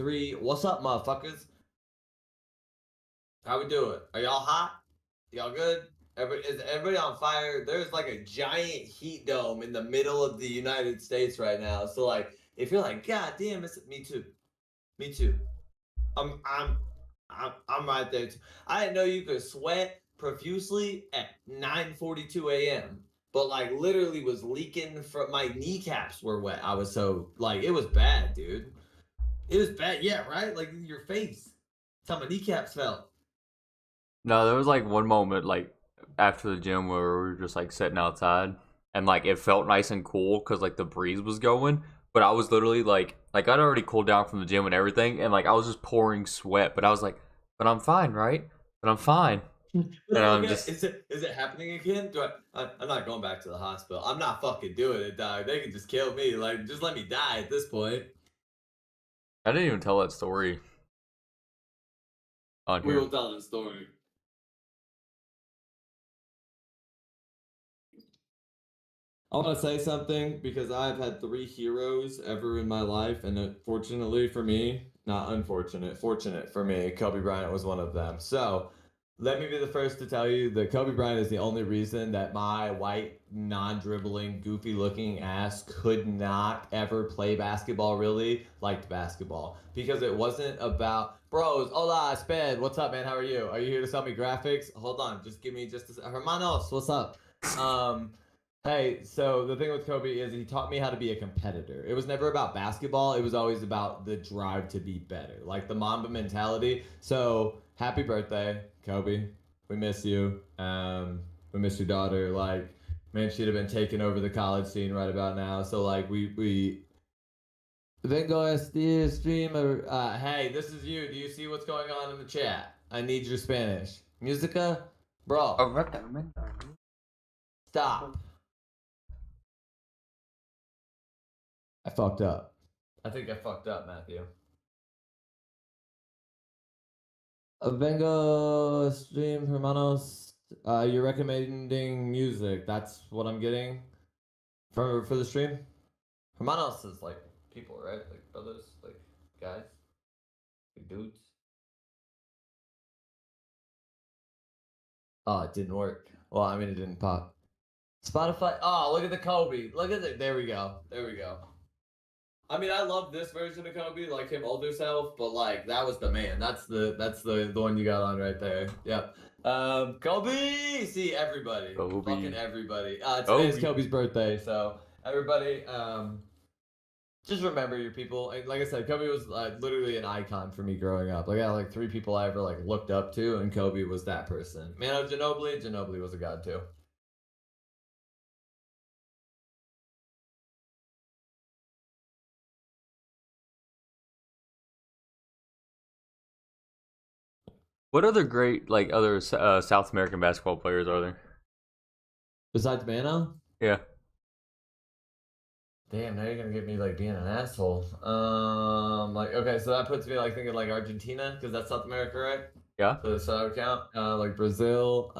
3. What's up, motherfuckers? How we doing? Are y'all hot? Y'all good? Is everybody on fire? There's like a giant heat dome in the middle of the United States right now. So like, if you're like, God damn, me too. Me too. I'm right there too. I didn't know you could sweat profusely at 9:42 a.m. But like literally was leaking from my kneecaps were wet. I was so like it was bad, dude. It was bad. Yeah, right? Like your face. That's how my kneecaps felt. No, there was like one moment like after the gym where we were just like sitting outside and like it felt nice and cool because like the breeze was going. But I was literally like I'd already cooled down from the gym and everything, and like I was just pouring sweat. But I was like, but I'm fine, right? But I'm fine. And I'm Okay, just is it happening again? I'm not going back to the hospital. I'm not fucking doing it, dog. They can just kill me. Like, just let me die at this point. I didn't even tell that story on We here. will tell the story. I want to say something because I've had 3 heroes ever in my life, and fortunately for me, not unfortunate, fortunate for me, Kobe Bryant was one of them. So, let me be the first to tell you that Kobe Bryant is the only reason that my white, non-dribbling, goofy-looking ass could not ever play basketball. Really liked basketball because it wasn't about bros. Hola, Sped. What's up, man? How are you? Are you here to sell me graphics? Hold on, just give me just a Hermanos. What's up? Hey, so the thing with Kobe is he taught me how to be a competitor. It was never about basketball. It was always about the drive to be better, like the Mamba mentality. So happy birthday, Kobe. We miss you. We miss your daughter. Like, man, she'd have been taking over the college scene right about now. So like, we. Vengo este streamer. Hey, this is you. Do you see what's going on in the chat? I need your Spanish. Musica, bro. Stop. I fucked up. I think I fucked up, Matthew. Vengo stream hermanos. You're recommending music. That's what I'm getting for the stream. Hermanos is like people, right? Like brothers, like guys, like dudes. Oh, it didn't work. Well, I mean, it didn't pop. Spotify. Oh, look at the Kobe. Look at it. There we go. There we go. I mean, I love this version of Kobe, like him older self, but like that was the man. That's the one you got on right there. Yep. Kobe. See everybody. Kobe. Fucking everybody. Today is Kobe. Kobe's birthday, so everybody, just remember your people. And like I said, Kobe was literally an icon for me growing up. Like I had like 3 people I ever like looked up to, and Kobe was that person. Manu Ginobili. Ginobili was a god too. What other great like other South American basketball players are there? Besides Manu. Yeah. Damn, now you're gonna get me like being an asshole. Like okay, so that puts me like thinking like Argentina because that's South America, right? Yeah. So that would count. Like Brazil.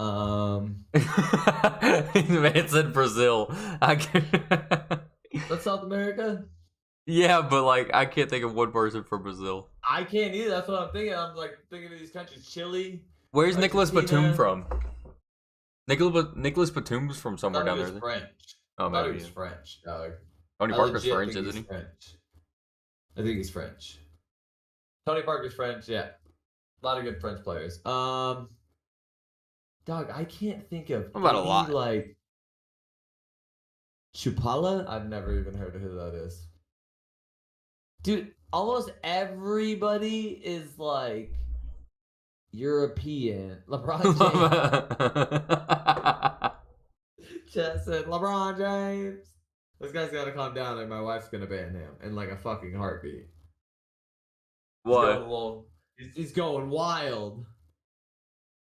Man said Brazil. I can... That's South America. Yeah, but like I can't think of one person from Brazil. I can't either. That's what I'm thinking. I'm like thinking of these countries: Chile. Where's Nicholas Batum Argentina. from? Nicholas Batum's from somewhere down He there. was French. Oh, I thought he maybe. was French, dog. Tony I Parker's legit French, think isn't he's he? French. I think he's French. Tony Parker's French. Yeah, a lot of good French players. Dog, I can't think of About a any lot. like Chupala. I've never even heard of who that is. Dude, almost everybody is like European. LeBron James. Just said LeBron James. This guy's gotta calm down, or my wife's gonna ban him in like a fucking heartbeat. What? He's going wild.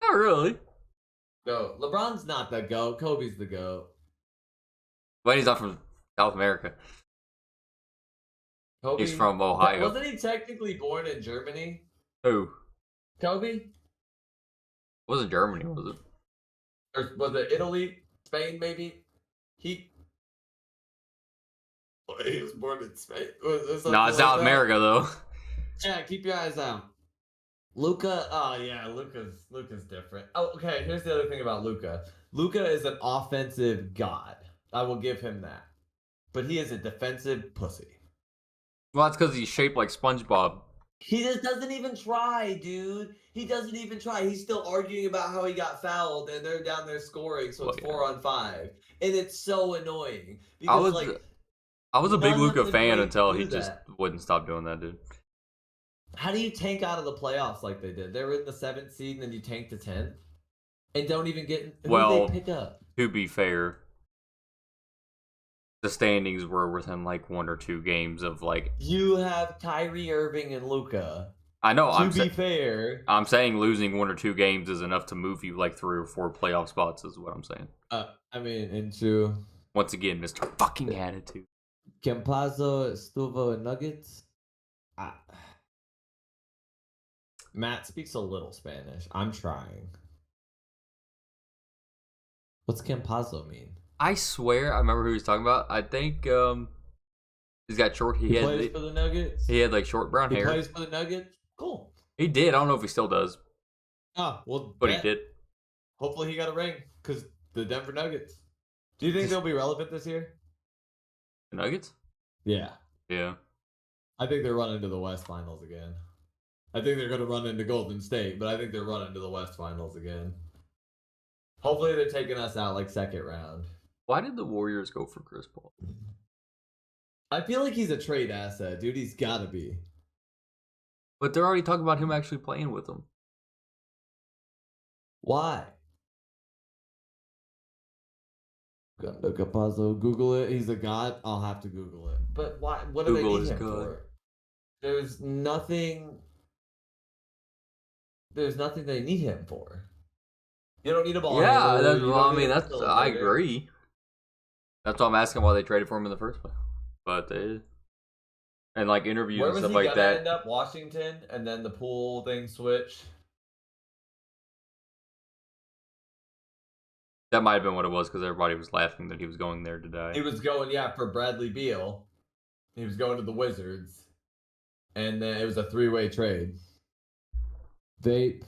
Not really. No, LeBron's not the GOAT. Kobe's the GOAT. But he's not from South America. Kobe, He's from Ohio. Wasn't he technically born in Germany? Who? Kobe? It wasn't Germany, was it? Or was it Italy? Spain, maybe? He was born in Spain. No, it's South America, though. Yeah, keep your eyes out. Luca, oh yeah, Luca's different. Oh, okay. Here's the other thing about Luca. Luca is an offensive god. I will give him that, but he is a defensive pussy. Well, that's because he's shaped like SpongeBob. He just doesn't even try, dude. He doesn't even try. He's still arguing about how he got fouled, and they're down there scoring, so it's 4-on-5, and it's so annoying I because was I was a big none of Luca the fan greats until do he just that. wouldn't stop doing that, dude. How do you tank out of the playoffs like they did? They were in the 7th seed, and then you tank to 10th, and don't even get who they pick up. To be fair, the standings were within like 1 or 2 games of like. You have Kyrie Irving and Luca. I know. To be fair, I'm saying losing 1 or 2 games is enough to move you like 3 or 4 playoff spots. Is what I'm saying. I mean, into once again, Mr. Fucking Attitude. Campazzo, Stuvo, and Nuggets. Matt speaks a little Spanish. I'm trying. What's Campazzo mean? I swear I remember who he's talking about. I think he's got short. He plays for the Nuggets. He had like short brown hair. He plays for the Nuggets. Cool. He did. I don't know if he still does. Oh well, but he did. Hopefully he got a ring because the Denver Nuggets. Do you think they'll be relevant this year? The Nuggets? Yeah. Yeah. I think they're running to the West Finals again. I think they're going to run into Golden State, but I think they're running to the West Finals again. Hopefully they're taking us out like 2nd round. Why did the Warriors go for Chris Paul? I feel like he's a trade asset, dude. He's got to be. But they're already talking about him actually playing with them. Why? Campazzo, Google it. He's a god. I'll have to Google it. But why? What do they need him for? There's nothing. There's nothing they need him for. You don't need a ball. Yeah, I agree. That's why I'm asking why they traded for him in the first place. But they and like interviews and stuff like that. Where was he gonna end up? Washington, and then the pool thing switched. That might have been what it was because everybody was laughing that he was going there to die. He was going, for Bradley Beal. He was going to the Wizards, and then it was a 3-way trade. Vape.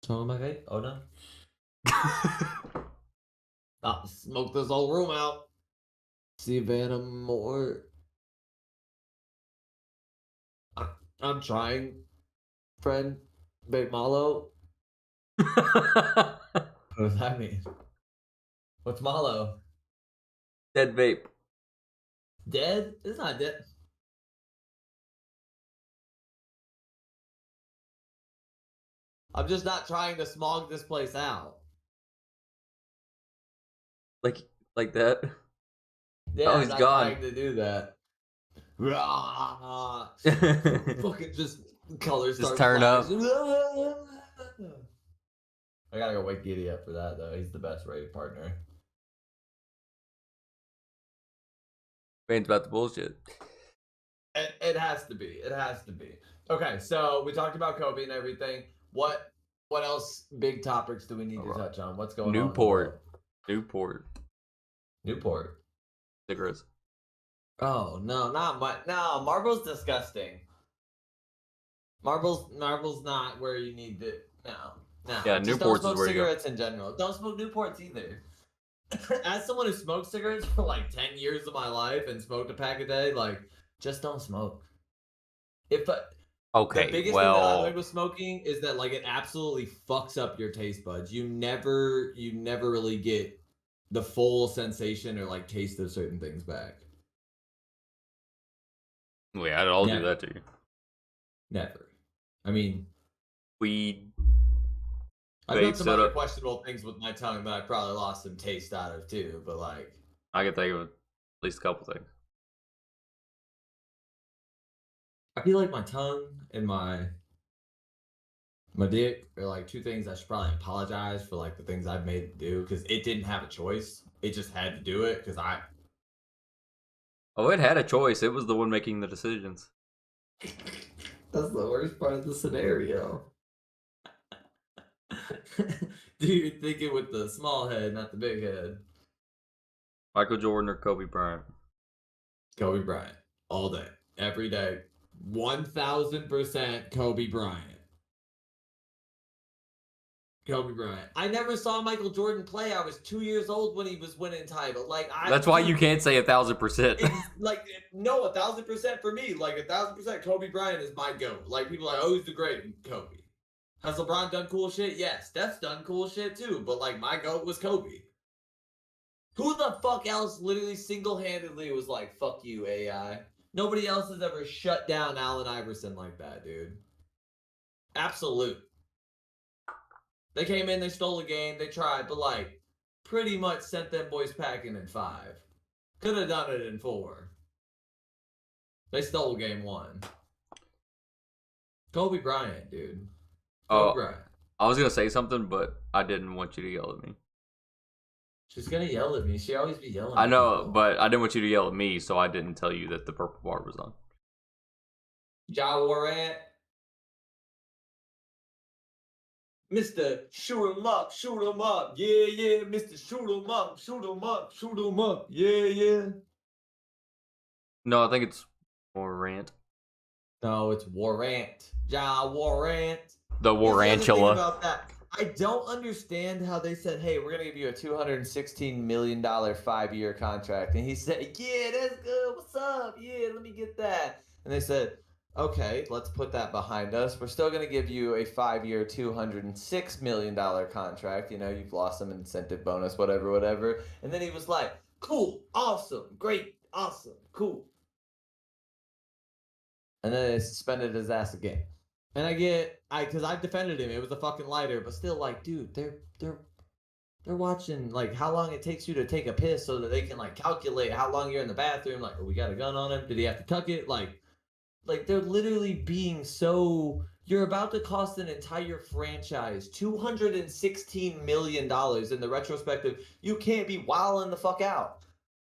Talking my vape? Oh no. Smoke this whole room out. See Venom more. I'm trying, friend. Vape Malo. What does that mean? What's Malo? Dead vape. Dead? It's not dead. I'm just not trying to smog this place out. Like that? Yeah, he's I'm not gone. trying to do that. Fucking just colors just turn up. I gotta go wake Giddy up for that though. He's the best raid partner. Brain's about the bullshit. It has to be. It has to be. Okay, so we talked about Kobe and everything. What else big topics do we need to touch on? What's going on? Newport. Cigarettes. Oh no, not much. No, Marlboro's disgusting. Marlboro's not where you need to. No. Yeah, just Newport's don't is smoke where cigarettes in general. Don't smoke Newports either. As someone who smoked cigarettes for like 10 years of my life and smoked a pack a day, like, just don't smoke. The biggest thing that I learned with smoking is that like it absolutely fucks up your taste buds. You never really get the full sensation or like taste of certain things back. Wait, I'll do that to you. Never. I mean, weed. I've done some other questionable things with my tongue that I probably lost some taste out of too, but like I can think of at least a couple things. I feel like my tongue and my dick are like two things I should probably apologize for, like the things I've made it do, because it didn't have a choice. It just had to do it because it had a choice. It was the one making the decisions. That's the worst part of the scenario. Dude, you're thinking with the small head, not the big head. Michael Jordan or Kobe Bryant? Kobe Bryant. All day. Every day. 1000% Kobe Bryant. Kobe Bryant. I never saw Michael Jordan play. I was 2 years old when he was winning title. That's why you can't say 1,000%. Like, no, 1000% for me. Like 1000%, Kobe Bryant is my GOAT. Like, people are like, oh, he's the great Kobe. Has LeBron done cool shit? Yes. Steph's done cool shit too. But like, my GOAT was Kobe. Who the fuck else literally single-handedly was like, fuck you, AI? Nobody else has ever shut down Allen Iverson like that, dude. Absolute. They came in, they stole the game, they tried, but like, pretty much sent them boys packing in 5. Could have done it in 4. They stole game 1. Kobe Bryant, dude. Kobe Bryant. I was gonna say something, but I didn't want you to yell at me. She's gonna yell at me. She always be yelling. I know, but I didn't want you to yell at me, so I didn't tell you that the purple bar was on. Ja Morant. Mr. Shoot 'em up, shoot 'em up, yeah, yeah. Mr. Shoot 'em up, shoot 'em up, shoot 'em up, yeah, yeah. No, I think it's Morant. No, it's Warrant. Ja Warrant. The Warantula. About that. I don't understand how they said, hey, we're going to give you a $216 million 5-year contract. And he said, yeah, that's good. What's up? Yeah, let me get that. And they said, okay, let's put that behind us. We're still going to give you a 5-year, $206 million contract. You know, you've lost some incentive bonus, whatever. And then he was like, cool, awesome, great, awesome, cool. And then they suspended his ass again. And because I defended him, it was a fucking lighter, but still, like, dude, they're watching, like, how long it takes you to take a piss so that they can, like, calculate how long you're in the bathroom. Like, oh, we got a gun on him. Did he have to tuck it? Like they're literally being so. You're about to cost an entire franchise $216 million in the retrospective. You can't be wilding the fuck out.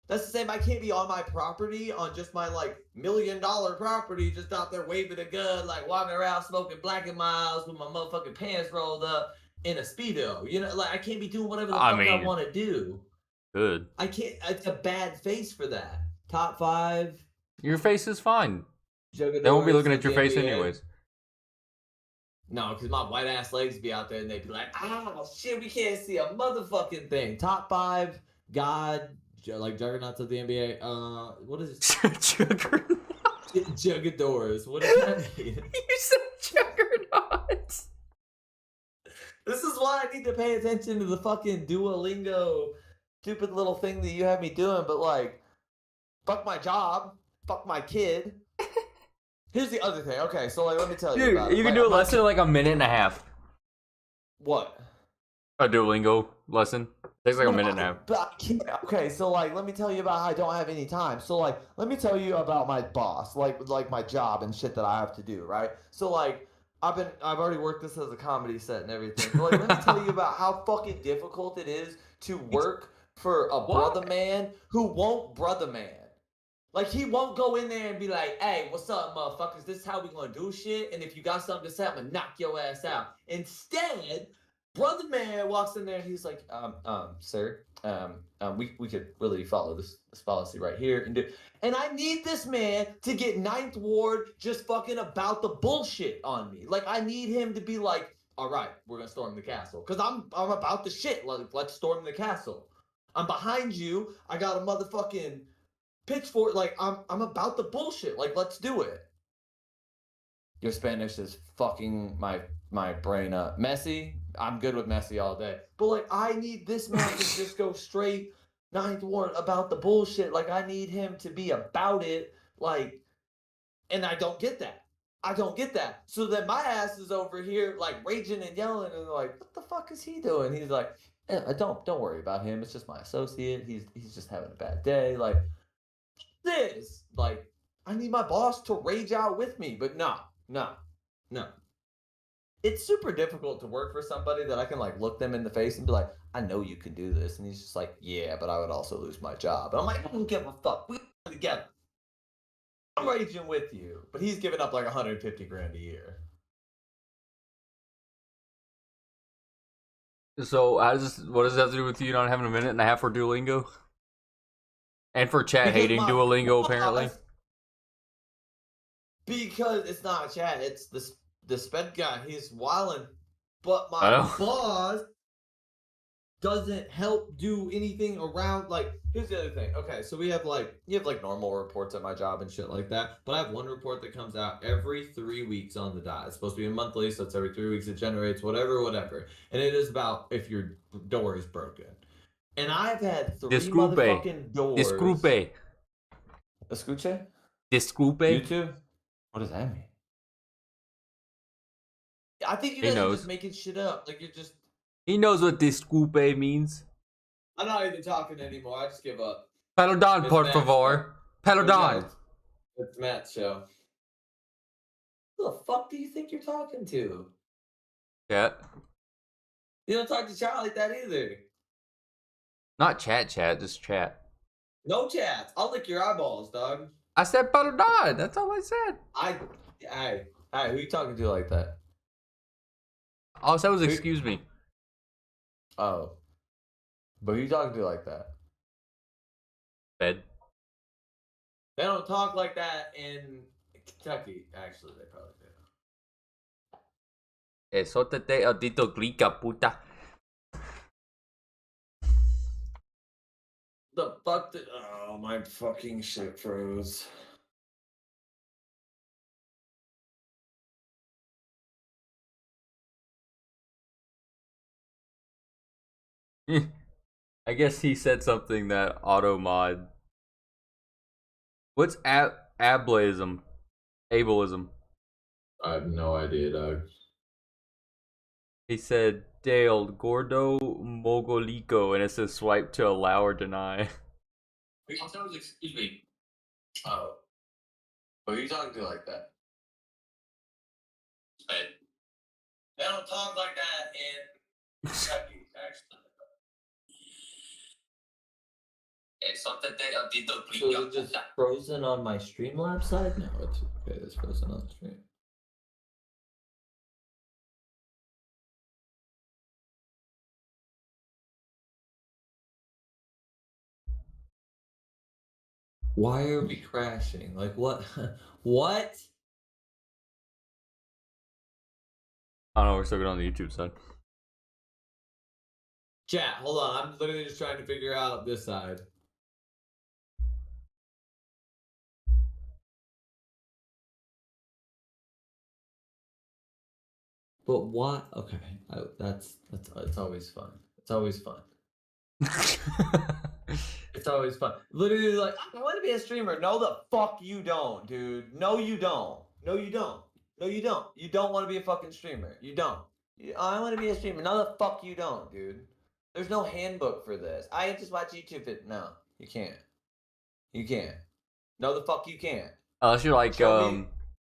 That's the same. I can't be on my property, on just my like $1 million property, just out there waving a gun, like walking around smoking Black and Miles with my motherfucking pants rolled up in a Speedo. You know, like I can't be doing whatever the fuck I want to do. Good. I can't. It's a bad face for that. Top 5. Your face is fine. They won't be looking at your face anyways. No, because my white ass legs be out there and they'd be like, oh shit, we can't see a motherfucking thing. Top 5, God. Like juggernauts of the NBA. What is it? Juggernauts. Juggadors. What does that mean? You said juggernauts. This is why I need to pay attention to the fucking Duolingo stupid little thing that you have me doing. But like, fuck my job, fuck my kid. Here's the other thing. Okay, so like, let me tell you. Dude, you can do a lesson in like a minute and a half. What? A Duolingo lesson. Takes like a minute and a half. Okay, so like, let me tell you about how I don't have any time. So like, let me tell you about my boss, like my job and shit that I have to do, right? So like, I've already worked this as a comedy set and everything. But like, let me tell you about how fucking difficult it is to work for a brother man who won't brother man. Like, he won't go in there and be like, hey, what's up, motherfuckers? This is how we gonna do shit. And if you got something to say, I'm gonna knock your ass out. Instead, brother man walks in there and he's like, sir, we could really follow this policy right here and I need this man to get Ninth Ward just fucking about the bullshit on me. Like, I need him to be like, all right, we're gonna storm the castle. Cause I'm about the shit. Let's storm the castle. I'm behind you. I got a motherfucking pitchfork. Like, I'm about the bullshit. Like, let's do it. Your Spanish is fucking my brain up. Messi, I'm good with Messi all day. But, like, I need this man to just go straight Ninth Ward about the bullshit. Like, I need him to be about it. Like, and I don't get that. I don't get that. So then my ass is over here, like, raging and yelling. And like, what the fuck is he doing? He's like, don't worry about him. It's just my associate. He's just having a bad day. Like, this. Like, I need my boss to rage out with me. But no. It's super difficult to work for somebody that I can, like, look them in the face and be like, I know you can do this. And he's just like, yeah, but I would also lose my job. And I'm like, I don't give a fuck. We're together. I'm raging with you. But he's giving up like $150,000 a year. So what does that have to do with you not having a minute and a half for Duolingo? And for chat hating Duolingo, apparently. Because it's not chat. It's the sped guy. He's wilding, but I my know. boss doesn't help do anything around. Like, here's the other thing. Okay, so you have normal reports at my job and shit like that, but I have one report that comes out every 3 weeks on the dot. It's supposed to be a monthly, so it's every 3 weeks. It generates whatever, and it is about if your door is broken. And I've had 3 Disculpe. motherfucking doors. Disculpe. Escuche? Disculpe. You too? What does that mean? I think you guys are just making shit up. Like, you're just. He knows what disculpe means. I'm not even talking anymore. I just give up. Perdón, por favor. Perdón. It's Matt's show. Who the fuck do you think you're talking to? Chat. You don't talk to chat like that either. Not chat, just chat. No chats. I'll lick your eyeballs, dog. I said perdón. That's all I said. Who you talking to like that? All I said was excuse me. Oh. But who you talking to like that? Bed. They don't talk like that in Kentucky. Actually, they probably do. Eso te audito clica, puta. The fuck did... Oh, my fucking shit froze. I guess he said something that auto mod. What's ableism? Ableism. I have no idea, dog. He said Dale Gordo Mogolico, and it says swipe to allow or deny. Excuse me. Oh. Who are you talking to like that? They don't talk like that in Kentucky, actually. So is it just frozen on my Streamlabs side? No, it's okay. It's frozen on the stream. Why are we crashing? Like, what? What? I don't know, we're still good on the YouTube side. Chat, hold on. I'm literally just trying to figure out this side. But what? Okay, that's it's always fun. It's always fun. It's always fun. Literally, like, I want to be a streamer. No, the fuck you don't, dude. No, you don't. No, you don't. No, you don't. You don't want to be a fucking streamer. You don't. I want to be a streamer. No, the fuck you don't, dude. There's no handbook for this. I just watch YouTube. No, you can't. You can't. No, the fuck you can't. Unless you're like,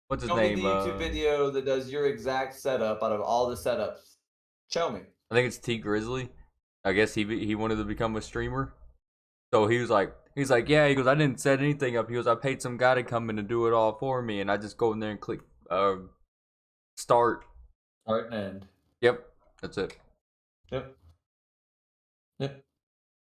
what's his name? Show me the YouTube video that does your exact setup out of all the setups. Show me. I think it's T Grizzly. I guess he wanted to become a streamer. So he's like, yeah. He goes, I didn't set anything up. He goes, I paid some guy to come in and do it all for me, and I just go in there and click start. Start and end. Yep, that's it. Yep.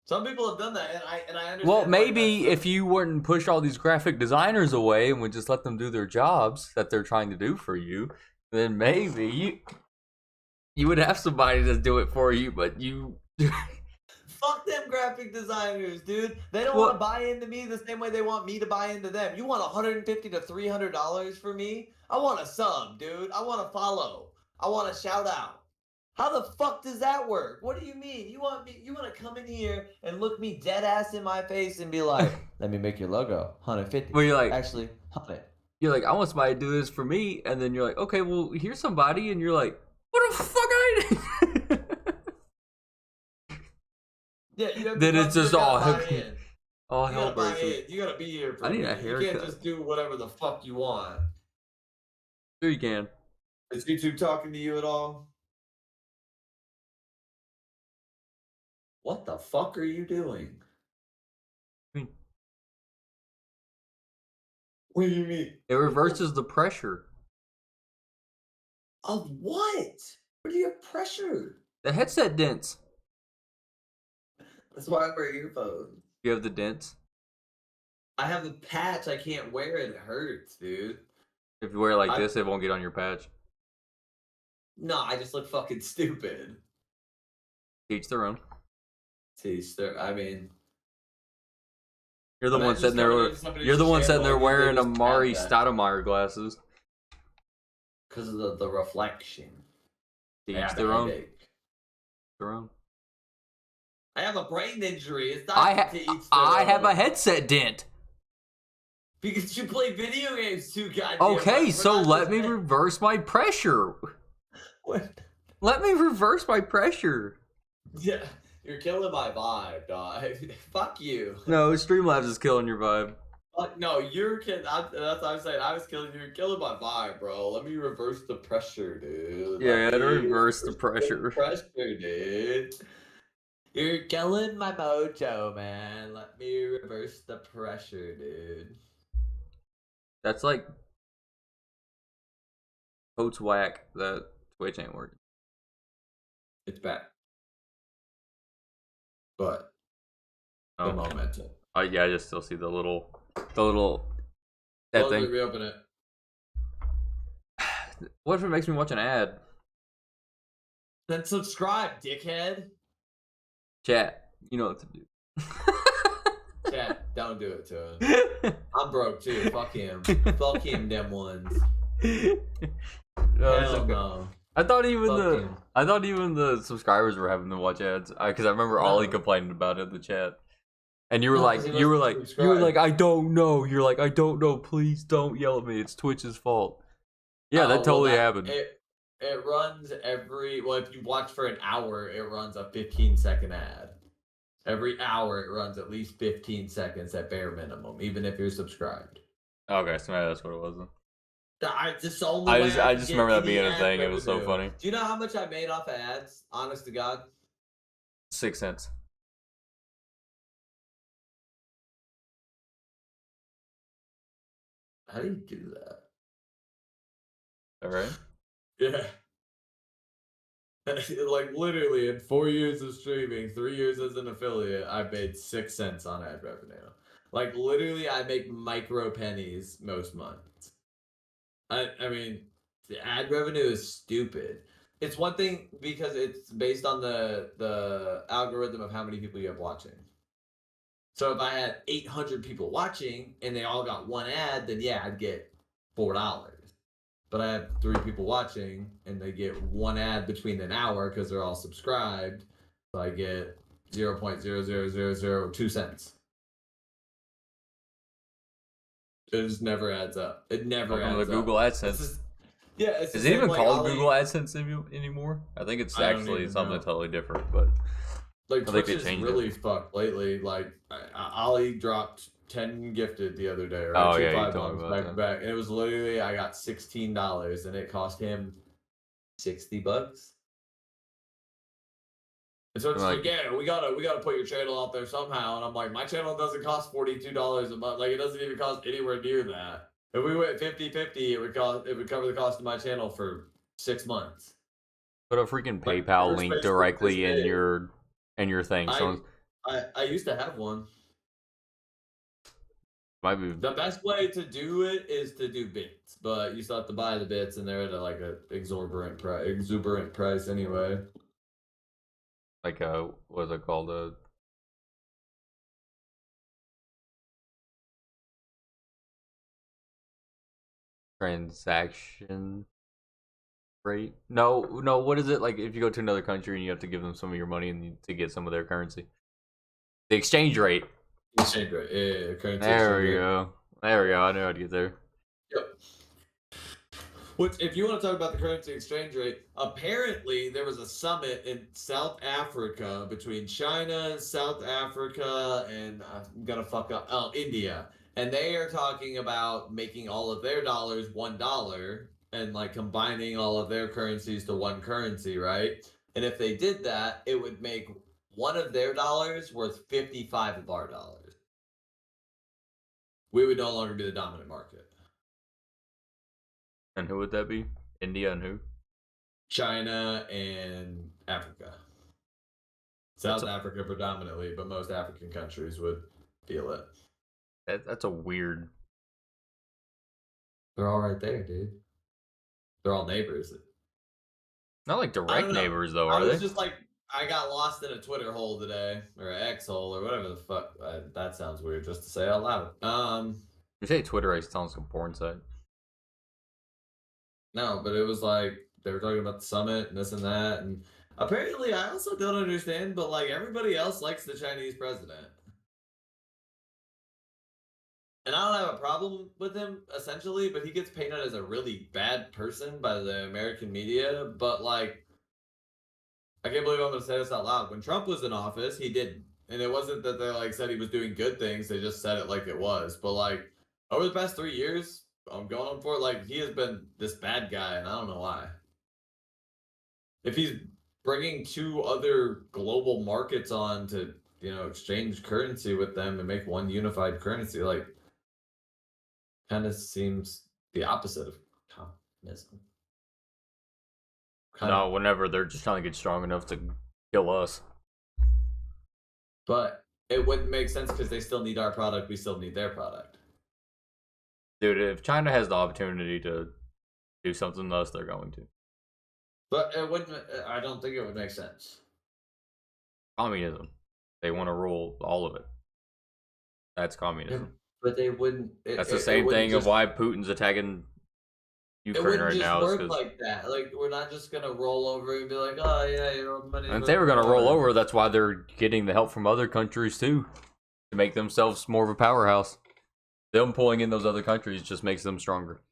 Some people have done that, and I understand. Well, maybe if you wouldn't push all these graphic designers away and would just let them do their jobs that they're trying to do for you, then maybe you would have somebody to do it for you. But you. Fuck them graphic designers, dude. They don't want to buy into me the same way they want me to buy into them. You want $150 to $300 for me? I want a sub, dude. I want to follow. I want a shout out. How the fuck does that work? What do you mean? You want to come in here and look me dead ass in my face and be like, let me make your logo, 150. Well, you're like, actually, 100. You're like, I want somebody to do this for me, and then you're like, okay, well, here's somebody, and you're like, what the fuck I did? Yeah, then it's just all hell breaks loose. You gotta be here for me. A haircut. You can't just do whatever the fuck you want. Sure you can. Is YouTube talking to you at all? What the fuck are you doing? What do you mean? It reverses the pressure. Of what? What do you have pressure? The headset dents. That's why I wear earphones. You have the dents? I have the patch. I can't wear it. It hurts, dude. If you wear it like I- this, it won't get on your patch. No, I just look fucking stupid. Each their own. I mean, You're the one imagine sitting just coming there. into somebody's You're the one sitting there channel and they wearing just Amari have that. Stoudemire glasses. Because of the reflection. I Each have their a own. headache. Their own. I have a brain injury. It's not to each their I have own. a headset dent. Because you play video games too, goddamn. Okay, so let me reverse my pressure. What? Let me reverse my pressure. Yeah, you're killing my vibe, dog. Fuck you. No, Streamlabs is killing your vibe. No, you're kidding. That's what I'm saying. I was killing you. You're killing my vibe, bro. Let me reverse the pressure, dude. Yeah, to reverse the pressure. Pressure, dude. You're killing my mojo, man. Let me reverse the pressure, dude. That's like Coach whack that Twitch ain't working. It's back. But the Oh, momentum. yeah, I just still see the little that Let me thing. reopen it. What if it makes me watch an ad? Then subscribe, dickhead. Chat, you know what to do. Chat, don't do it to him. I'm broke too. Fuck him. Fuck him, them ones. No, Hell no. I thought even Fuck him. the subscribers were having to watch ads because I remember Ollie complaining about it in the chat, and you were No, like, 'cause he wasn't subscribed. I don't know. You're like, I don't know. Please don't yell at me. It's Twitch's fault. Yeah, that totally happened. It runs if you watch for an hour, it runs a 15-second ad. Every hour, it runs at least 15 seconds at bare minimum, even if you're subscribed. Okay, so maybe that's what it was. I just remember that being a thing. It was so funny. Do you know how much I made off of ads? Honest to God, 6 cents. how do you do that? All right. Yeah. Like literally in 4 years of streaming, 3 years as an affiliate, I've made 6 cents on ad revenue. Like literally, I make micro pennies most months. I mean, the ad revenue is stupid. It's one thing because it's based on the algorithm of how many people you have watching. So if I had 800 people watching and they all got one ad, then yeah, I'd get $4. But I have 3 people watching and they get one ad between an hour because they're all subscribed. So I get 0.00002 cents. It just never adds up. It never adds the up. Google AdSense. It's Is it even called Google AdSense anymore? I think it's actually something totally different, but like I think Twitch they is changed really fucked lately. Like Ollie dropped 10 gifted the other day, right? Oh, Two yeah, you five told me ones about back that. to back, and it was literally I got $16, and it cost him $60. And so it's like, yeah, we gotta put your channel out there somehow. And I'm like, my channel doesn't cost $42 a month. Like it doesn't even cost anywhere near that. If we went 50-50, it would cover the cost of my channel for 6 months. Put a freaking Like, PayPal your link space directly is in big. your thing. So I used to have one. might be The best way to do it is to do bits, but you still have to buy the bits, and they're at like a exuberant price anyway. like what's it called? A transaction rate? No. What is it like if you go to another country and you have to give them some of your money to get some of their currency? The exchange rate. Exchange rate, yeah, currency. There we go. There we go. I knew I'd get there. Yep. Which, if you want to talk about the currency exchange rate, apparently there was a summit in South Africa between China, South Africa, and I'm gonna fuck up. Oh, India, and they are talking about making all of their dollars $1 and like combining all of their currencies to one currency, right? And if they did that, it would make one of their dollars worth 55 of our dollars. We would no longer be the dominant market. And who would that be? India and who? China and Africa. South Africa predominantly, but most African countries would feel it. That's a weird. They're all right there, dude. They're all neighbors. Not like I direct don't know. neighbors though, I are was they? just like, I got lost in a Twitter hole today, or an X hole, or whatever the fuck. That sounds weird just to say out loud. You say Twitter, I sounds like a porn site. No, but it was like they were talking about the summit and this and that, and apparently I also don't understand, but like everybody else likes the Chinese president. And I don't have a problem with him essentially, but he gets painted as a really bad person by the American media. But like, I can't believe I'm gonna say this out loud. When Trump was in office, he didn't, and it wasn't that they like said he was doing good things. They just said it like it was. But like over the past 3 years, I'm going for it. Like he has been this bad guy, and I don't know why. If he's bringing two other global markets on to exchange currency with them and make one unified currency, like kind of seems the opposite of communism. Kind of, No, whenever they're just trying to get strong enough to kill us. but it wouldn't make sense because they still need our product. We still need their product. Dude, if China has the opportunity to do something to us, they're going to. But it wouldn't. I don't think it would make sense. Communism. They want to rule all of it. That's communism. But they wouldn't. That's the same thing of why Putin's attacking It Ukraine wouldn't right just now. work like that. Like we're not just gonna roll over and be like, oh yeah, money. And if they were going to roll over, that's why they're getting the help from other countries too, to make themselves more of a powerhouse. Them pulling in those other countries just makes them stronger.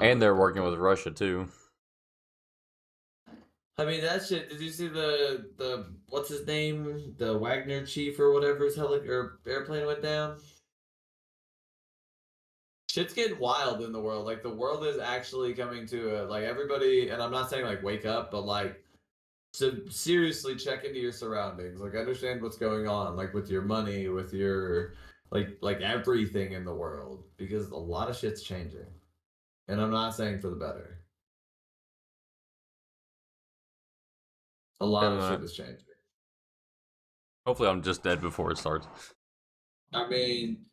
And they're working with Russia too. I mean that shit. Did you see the what's his name? The Wagner chief or whatever his airplane went down? Shit's getting wild in the world. Like the world is actually coming to like everybody, and I'm not saying like wake up, but like to seriously check into your surroundings. Like understand what's going on, like with your money, with your like everything in the world, because a lot of shit's changing. And I'm not saying for the better. A lot of shit is changing. Hopefully I'm just dead before it starts. I mean,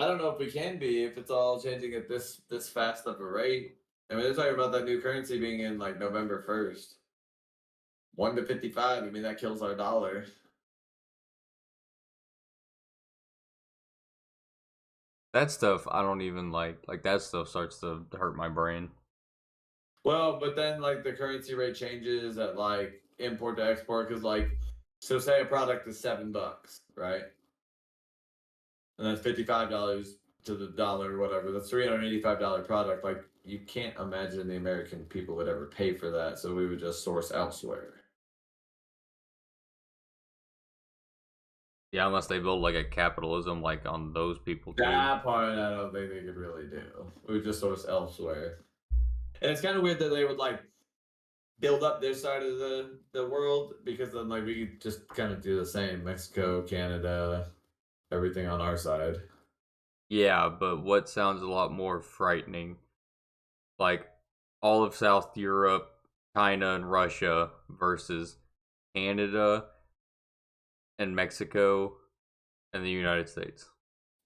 I don't know if we can be if it's all changing at this fast of a rate. I mean, they're talking about that new currency being in like November 1st. 1 to 55. I mean, that kills our dollar. That stuff I don't even like. Like that stuff starts to hurt my brain. Well, but then like the currency rate changes at like import to export because like, so say a product is $7, right? And that's $55 to the dollar or whatever. That's $385 product. Like you can't imagine the American people would ever pay for that, so we would just source elsewhere. Yeah, unless they build like a capitalism like on those people too. That part I don't think they could really do. We would just source elsewhere. And it's kind of weird that they would like build up their side of the world because then like we could just kind of do the same. Mexico, Canada, everything on our side. Yeah, but what sounds a lot more frightening, like all of South Europe, China, and Russia versus Canada and Mexico and the United States.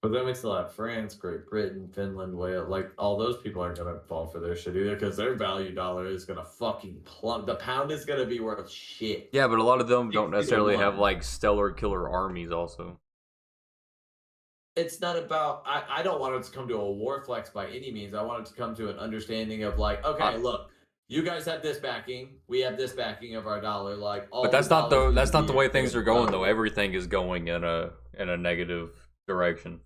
But that makes a lot of France, Great Britain, Finland, Wales, like all those people aren't gonna fall for their shit either because their value dollar is gonna fucking plummet. The pound is gonna be worth shit. Yeah, but a lot of them don't necessarily have like stellar killer armies also. It's not about I don't want it to come to a war flex by any means. I want it to come to an understanding of like, okay, look, you guys have this backing, we have this backing of our dollar, like all. But that's not the way things are going though. Everything is going in a negative direction.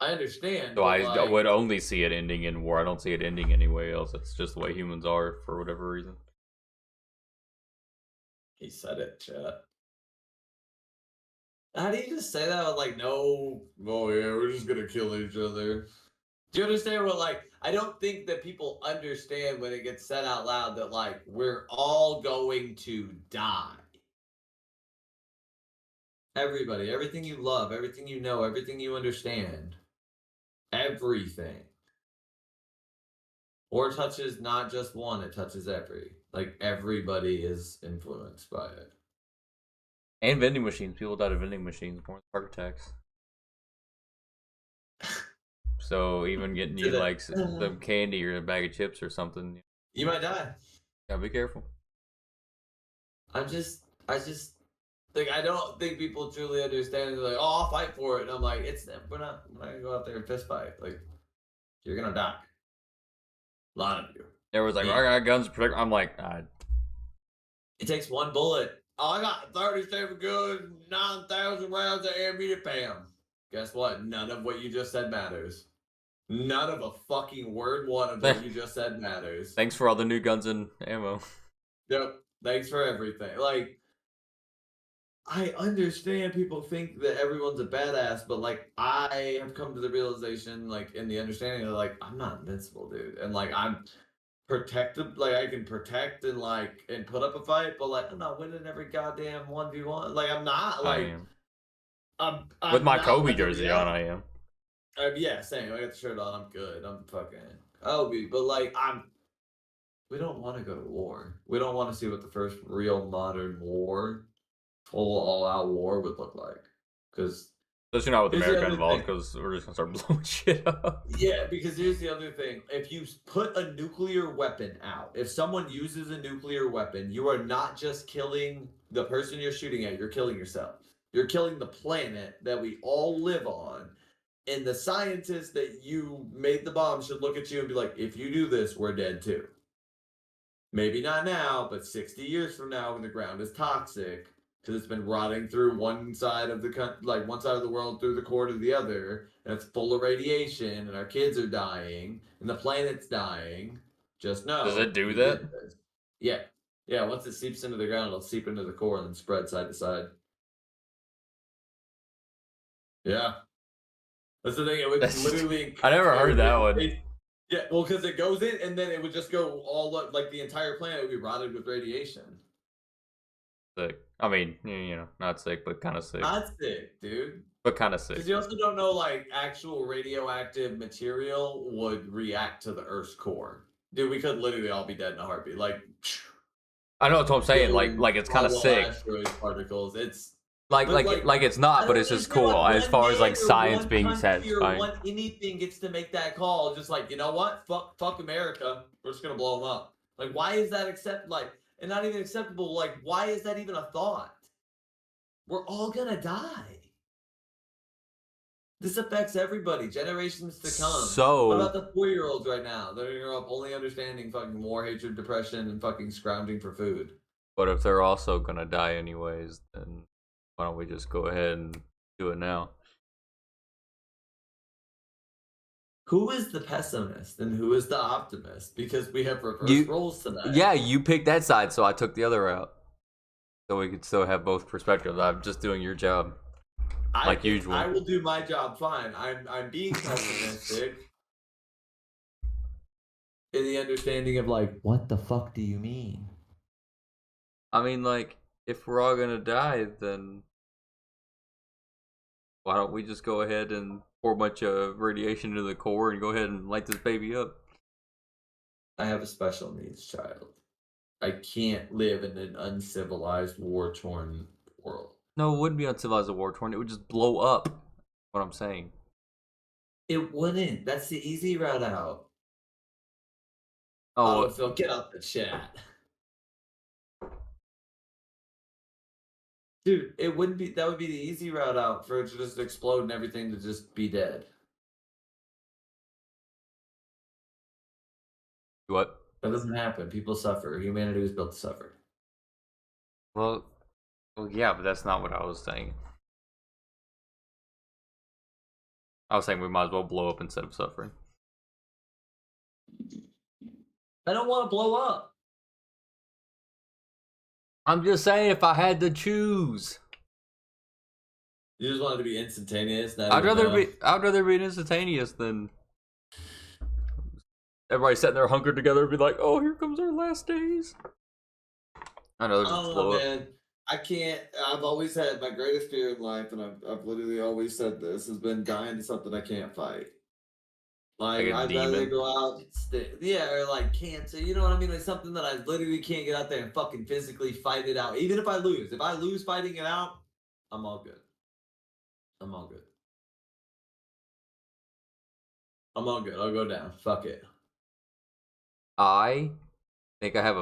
I understand. So I would only see it ending in war. I don't see it ending anywhere else. It's just the way humans are for whatever reason. He said it, chat. How do you just say that with like no? Oh yeah, we're just gonna kill each other. Do you understand what like? I don't think that people understand when it gets said out loud that like we're all going to die. Everybody, everything you love, everything you know, everything you understand. Everything. Or touches not just one, it touches every. Like everybody is influenced by it. And vending machines. People died of vending machines, more heart attacks. So even getting To you the, like some candy or a bag of chips or something, you might die. gotta be careful. I just like I don't think people truly understand. They're like, oh, I'll fight for it. And I'm like, we're not gonna go out there and fist fight. Like, you're gonna die. A lot of you. Everyone's like, I got guns to protect. I'm like, It takes one bullet. Oh, I got 37 guns, 9,000 rounds of ammunition. Bam. Guess what? None of what you just said matters. None of a fucking word one of what you just said matters. thanks for all the new guns and ammo. Yep. Thanks for everything. Like, I understand people think that everyone's a badass, but like I have come to the realization, like in the understanding that like I'm not invincible, dude. And like I'm protected, like I can protect and like and put up a fight, but like I'm not winning every goddamn 1v1. Like I'm not I like am. With I'm my not Kobe like jersey on, I am. yeah, same. I got the shirt on. I'm good. I'm fucking Kobe. But like we don't want to go to war. We don't want to see what the first real modern war, full all-out war would look like. Because Especially not with here's the America other involved, thing. because we're just gonna start blowing shit up. Yeah, because here's the other thing. If you put a nuclear weapon out, if someone uses a nuclear weapon, you are not just killing the person you're shooting at, you're killing yourself. You're killing the planet that we all live on. And the scientists that you made the bomb should look at you and be like, if you do this, we're dead too. Maybe not now, but 60 years from now when the ground is toxic, because it's been rotting through one side of one side of the world through the core to the other, and it's full of radiation, and our kids are dying, and the planet's dying. Just Does know it do we that? did this. Yeah. Yeah, once it seeps into the ground, it'll seep into the core and then spread side to side. Yeah. That's the thing. It would literally. I never heard that one. Yeah, well, because it goes in and then it would just go all up, like the entire planet would be rotted with radiation. Sick. I mean, not sick, but kind of sick. Not sick, dude. But kind of sick. Because you also don't know, like, actual radioactive material would react to the Earth's core. Dude, we could literally all be dead in a heartbeat. Like, I know that's what I'm saying. Like it's kind of sick. Asteroid particles. It's like it's not, but it's just cool as far as like science being satisfying. One anything gets to make that call, just like, you know what? Fuck America. We're just gonna blow them up. Like, why is that and not even acceptable? Like, why is that even a thought? We're all gonna die. This affects everybody, generations to come. So what about the 4-year-olds right now? They're up only understanding fucking war, hatred, depression, and fucking scrounging for food. But if they're also gonna die anyways, then why don't we just go ahead and do it now? Who is the pessimist and who is the optimist? Because we have reversed roles tonight. Yeah, you picked that side, so I took the other route. So we could still have both perspectives. I'm just doing your job. Like usual. I will do my job fine. I'm being pessimistic. In the understanding of like, what the fuck do you mean? I mean, like, if we're all gonna die, then why don't we just go ahead and pour a bunch of radiation into the core and go ahead and light this baby up? I have a special needs child. I can't live in an uncivilized, war-torn world. No, it wouldn't be uncivilized or war-torn. It would just blow up. What I'm saying. It wouldn't. That's the easy route out. Oh, Phil, get out the chat. Dude, it wouldn't be. That would be the easy route out for it to just explode and everything to just be dead. What? That doesn't happen. People suffer. Humanity was built to suffer. Well, yeah, but that's not what I was saying. I was saying we might as well blow up instead of suffering. I don't want to blow up. I'm just saying if I had to choose. You just want it to be instantaneous. I'd rather be instantaneous than everybody sitting there hunkered together and be like, "Oh, here comes our last days." I know. Oh man, I can't. I've always had my greatest fear in life, and I've literally always said this has been dying to something I can't fight. Like I'd rather go out, or like cancer. You know what I mean? Like something that I literally can't get out there and fucking physically fight it out. Even if I lose fighting it out, I'm all good. I'm all good. I'm all good. I'll go down. Fuck it. I think I have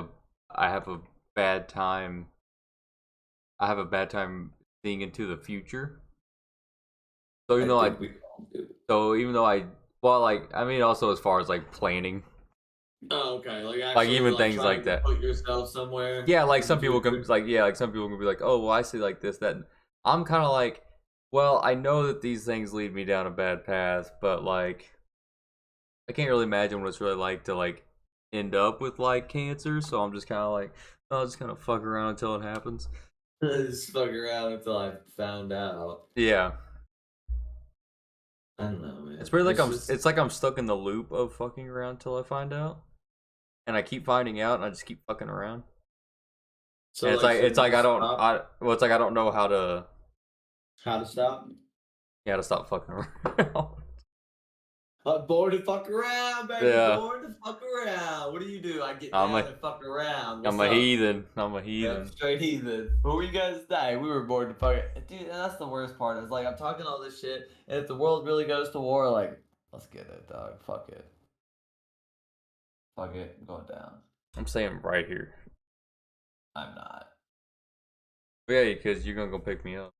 a bad time. I have a bad time seeing into the future. So I even though I, think we all do. so even though I, well, like I mean, also as far as like planning, Oh, okay. Like like actually, even like things like trying to that. put yourself somewhere Yeah, like in the some people can future. like yeah, like some people can be like, oh, well, I see like this, that. I'm kind of like, well, I know that these things lead me down a bad path, but like, I can't really imagine what it's really like to like end up with like cancer. So I'm just kind of like, I'll just kind of fuck around until it happens. Just fuck around until I found out. Yeah, I don't know, man. it's pretty like It's just it's like I'm stuck in the loop of fucking around till I find out, and I keep finding out, and I just keep fucking around. so And like, it's shouldn't like you stop? it's like I don't know How to stop? how to stop fucking around. I'm born to fuck around, baby. Yeah, Born to fuck around. What do you do? I get I'm down a and fuck around. I'm What's a up? heathen. I'm a Yep, heathen. straight heathen. But we guys die. We were born to fuck it. Dude, and that's the worst part. Is like I'm talking all this shit, and if the world really goes to war, like, let's get it, dog. Fuck it. Fuck it. I'm going down. I'm saying right here. I'm not. Yeah, because you're gonna go pick me up.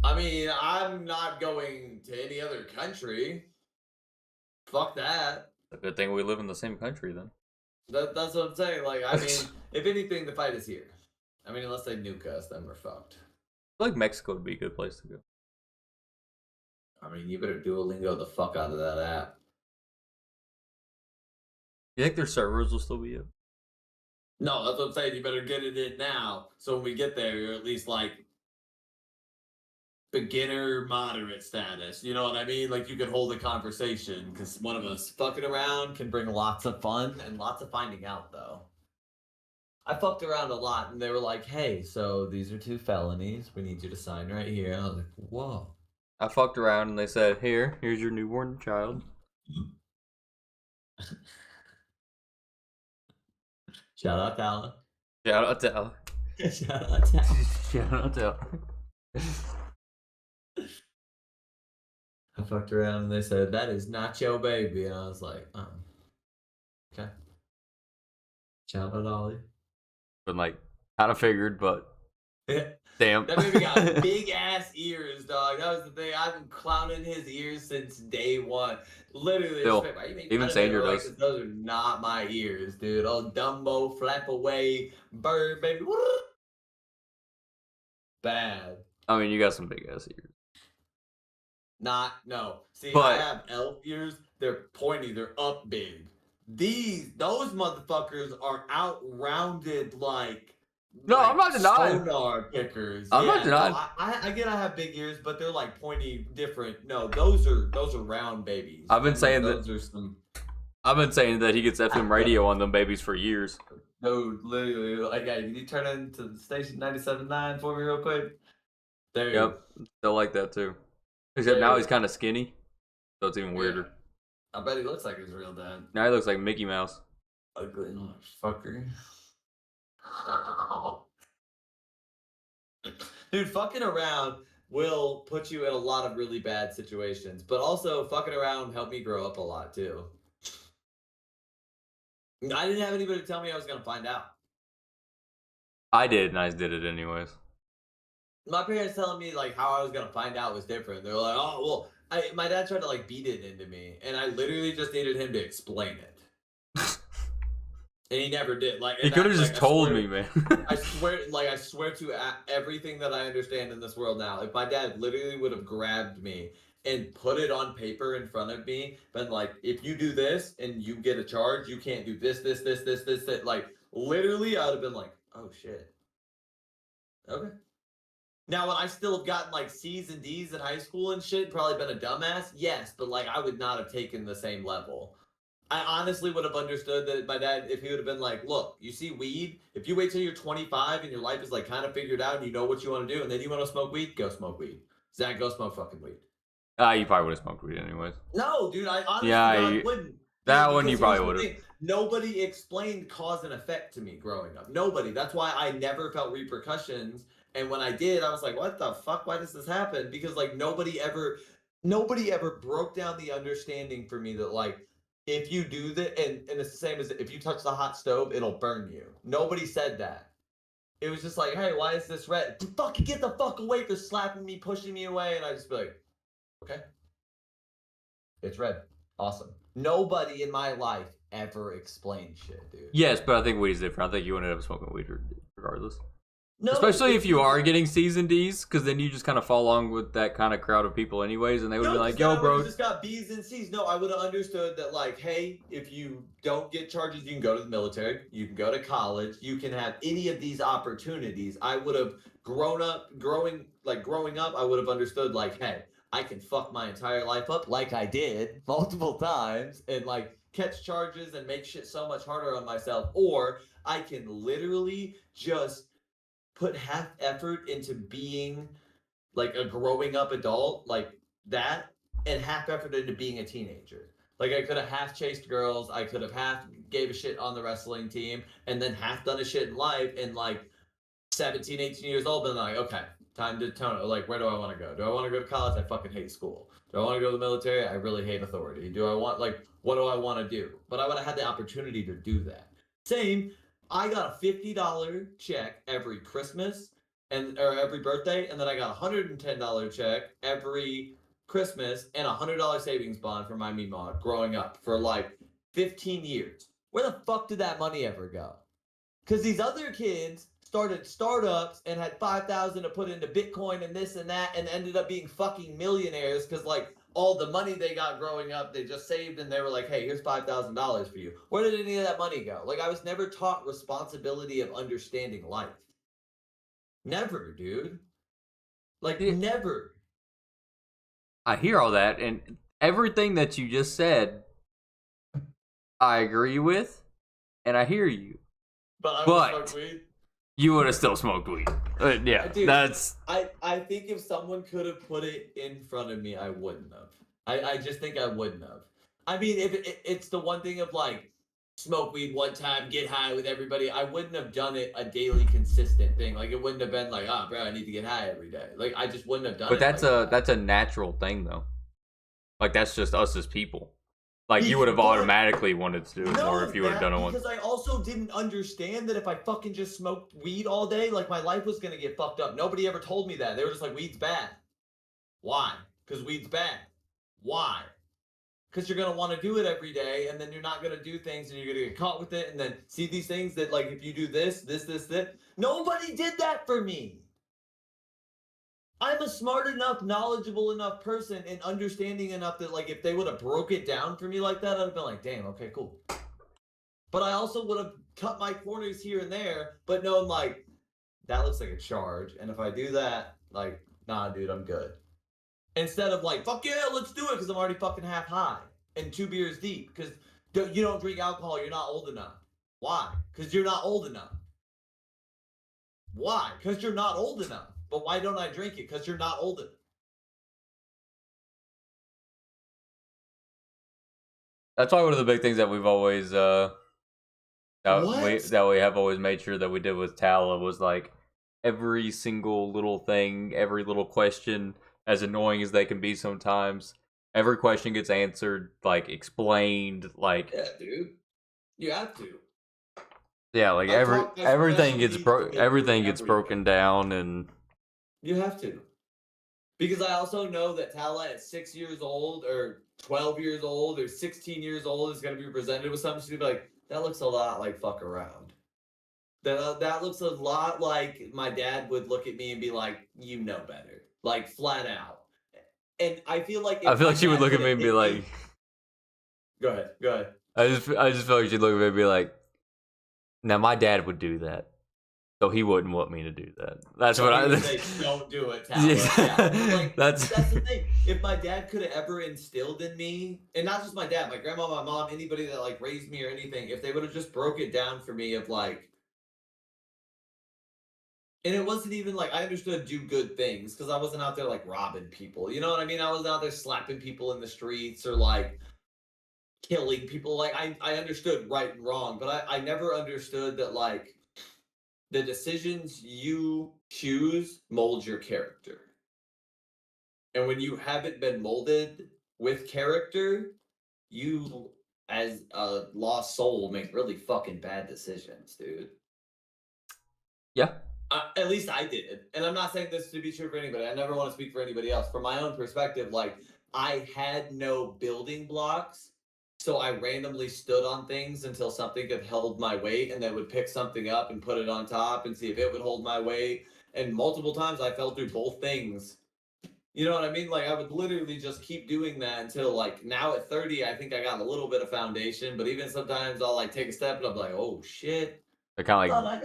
I mean, I'm not going to any other country. Fuck that. A good thing we live in the same country then. That's what I'm saying. Like, I mean, if anything, the fight is here. I mean, unless they nuke us, then we're fucked. I feel like Mexico would be a good place to go. I mean, you better Duolingo the fuck out of that app. You think their servers will still be up? No, that's what I'm saying. You better get it in now, so when we get there, you're at least like beginner moderate status. You know what I mean? Like you could hold a conversation because one of us fucking around can bring lots of fun and lots of finding out, though. I fucked around a lot, and they were like, "Hey, so these are 2 felonies. We need you to sign right here." I was like, "Whoa." I fucked around and they said, here's your newborn child. Shout out to Alan. Shout out to Al. Shout out to Alan. Shout out to Al. I fucked around and they said, "That is not your baby." And I was like, okay. Shout out Ollie. But like, kind of figured, but That damn. baby got big ass ears, dog. That was the thing. I've been clowning his ears since day one. Literally, Still, why you make even fun of me? Sandra Like, does. 'cause those are not my ears, dude. Oh, Dumbo, flap away, bird, baby. Bad. I mean, you got some big ass ears. No. See, I But have elf ears. They're pointy. They're up big. Those motherfuckers are out rounded like no, I'm not denying. sonar pickers. I'm not Yeah, denying. no, I get I have big ears, but they're like pointy, different. No, those are round babies. I've been And, like, saying those that. are some. I've been saying that he gets FM radio on them babies for years. No, literally, like, hey, can you turn into station 97.9 for me real quick? There you Yep, still like that too. Except now he's kind of skinny, so it's even weirder. I bet he looks like his real dad. Now he looks like Mickey Mouse. Ugly motherfucker. Dude, fucking around will put you in a lot of really bad situations, but also fucking around helped me grow up a lot too. I didn't have anybody tell me I was gonna find out. I did, and I did it anyways. My parents telling me like how I was gonna find out was different. They were like, "Oh, well," my dad tried to like beat it into me, and I literally just needed him to explain it. And he never did. Like He could have just told me, man. I swear to everything that I understand in this world now. If my dad literally would have grabbed me and put it on paper in front of me, been like, if you do this and you get a charge, you can't do this. Like literally, I would have been like, oh shit. Okay. Now, would I still have gotten like C's and D's in high school and shit, probably been a dumbass? Yes, but like I would not have taken the same level. I honestly would have understood that my dad, if he would have been like, look, you see weed, if you wait till you're 25 and your life is like kind of figured out and you know what you want to do and then you want to smoke weed, go smoke weed. Zach, go smoke fucking weed. You probably would have smoked weed anyways. No, dude, I honestly wouldn't. That Dude, one you because probably here's the would have. thing, nobody explained cause and effect to me growing up. Nobody. That's why I never felt repercussions. And when I did, I was like, what the fuck? Why does this happen? Because like nobody ever nobody ever broke down the understanding for me that like if you do that, and it's the same as if you touch the hot stove, it'll burn you. Nobody said that. It was just like, hey, why is this red? Fucking get the fuck away for slapping me, pushing me away, and I just be like, okay, it's red. Awesome. Nobody in my life ever explained shit, dude. Yes, but I think weed is different. I think you ended up smoking weed regardless. No, especially if you are getting C's and D's, because then you just kind of fall along with that kind of crowd of people anyways, and they would be like, yo, bro. I just got B's and C's. No, I would have understood that, like, hey, if you don't get charges, you can go to the military, you can go to college, you can have any of these opportunities. I would have growing up, I would have understood, like, hey, I can fuck my entire life up like I did multiple times and, like, catch charges and make shit so much harder on myself. Or I can literally just put half effort into being like a growing up adult like that and half effort into being a teenager. Like I could have half chased girls, I could have half gave a shit on the wrestling team, and then half done a shit in life, and like 17, 18 years old, been like, okay, time to tone it. Like, where do I want to go? Do I want to go to college? I fucking hate school. Do I want to go to the military? I really hate authority. Do I want, like, what do I want to do? But I would have had the opportunity to do that. Same, I got a $50 check every Christmas or every birthday, and then I got a $110 check every Christmas and a $100 savings bond for my Meemaw growing up for like 15 years. Where the fuck did that money ever go? Because these other kids started startups and had 5,000 to put into Bitcoin and this and that, and ended up being fucking millionaires because like all the money they got growing up, they just saved, and they were like, hey, here's $5,000 for you. Where did any of that money go? Like I was never taught responsibility of understanding life. Never, dude. Like never. I hear all that, and everything that you just said, I agree with, and I hear you. But I would smoke weed. You would have still smoked weed. Yeah, dude, that's. I think if someone could have put it in front of me, I wouldn't have. I just think I wouldn't have. I mean, if it's the one thing of like smoke weed one time, get high with everybody, I wouldn't have done it a daily consistent thing. Like it wouldn't have been like, oh, bro, I need to get high every day. Like I just wouldn't have done it. But that's a natural thing though. Like that's just us as people. Like you would have automatically wanted to do it more if you would have done it once. Because I also didn't understand that if I fucking just smoked weed all day, like my life was gonna get fucked up. Nobody ever told me that. They were just like, weed's bad. Why? Because weed's bad. Why? Because you're gonna want to do it every day, and then you're not gonna do things, and you're gonna get caught with it, and then see these things that like if you do this. Nobody did that for me. I'm a smart enough, knowledgeable enough person and understanding enough that like if they would have broke it down for me like that, I'd have been like, damn, okay, cool. But I also would have cut my corners here and there, but known like that looks like a charge, and if I do that, like, nah, dude, I'm good. Instead of like, fuck yeah, let's do it, because I'm already fucking half high and 2 beers deep, because you don't drink alcohol, you're not old enough. Why? Because you're not old enough. Why? Because you're not old enough. But why don't I drink it? Because you're not old enough. That's why one of the big things that we've always that we have always made sure that we did with Tala was like every single little thing, every little question, as annoying as they can be sometimes, every question gets answered, like explained, like yeah, dude, you have to. Yeah, like everything gets broken down, and you have to. Because I also know that Tala at 6 years old or 12 years old or 16 years old is going to be presented with something. She's going to be like, that looks a lot like fuck around. That looks a lot like my dad would look at me and be like, you know better. Like, flat out. And I feel like she would look at me and be like... Go ahead. I just feel like she'd look at me and be like, now my dad would do that. So he wouldn't want me to do that. That's so what I would say. Don't do it, Tala. Yeah. Like, that's the thing. If my dad could have ever instilled in me, and not just my dad, my grandma, my mom, anybody that like raised me or anything, if they would have just broke it down for me of like, and it wasn't even like I understood do good things because I wasn't out there like robbing people. You know what I mean? I wasn't out there slapping people in the streets or like killing people. Like I understood right and wrong, but I never understood that like the decisions you choose mold your character. And when you haven't been molded with character, you, as a lost soul, make really fucking bad decisions, dude. Yeah. At least I did. And I'm not saying this to be true for anybody. I never want to speak for anybody else. From my own perspective, like, I had no building blocks. So I randomly stood on things until something could hold my weight, and then would pick something up and put it on top and see if it would hold my weight. And multiple times I fell through both things. You know what I mean? Like, I would literally just keep doing that until, like, now at 30, I think I got a little bit of foundation. But even sometimes I'll, like, take a step and I'm like, oh shit, They're I kind thought of I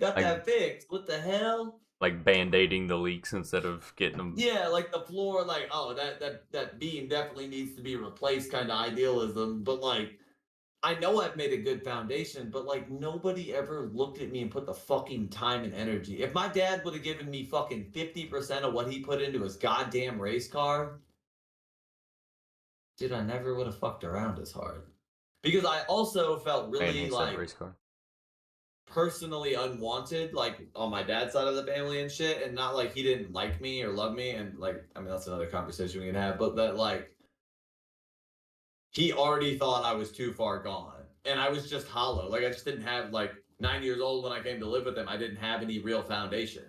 got like that fixed. What the hell? like band-aiding the leaks instead of getting them. Yeah, like the floor, like, oh, that beam definitely needs to be replaced, kind of idealism. But like, I know I've made a good foundation, but like, nobody ever looked at me and put the fucking time and energy. If my dad would have given me fucking 50% of what he put into his goddamn race car, dude, I never would have fucked around as hard. Because I also felt And really he said like race car. personally unwanted, like on my dad's side of the family and shit, and not like he didn't like me or love me, and like, I mean, that's another conversation we can have, but that like he already thought I was too far gone, and I was just hollow. Like, I just didn't have, like, 9 years old when I came to live with him, I didn't have any real foundation.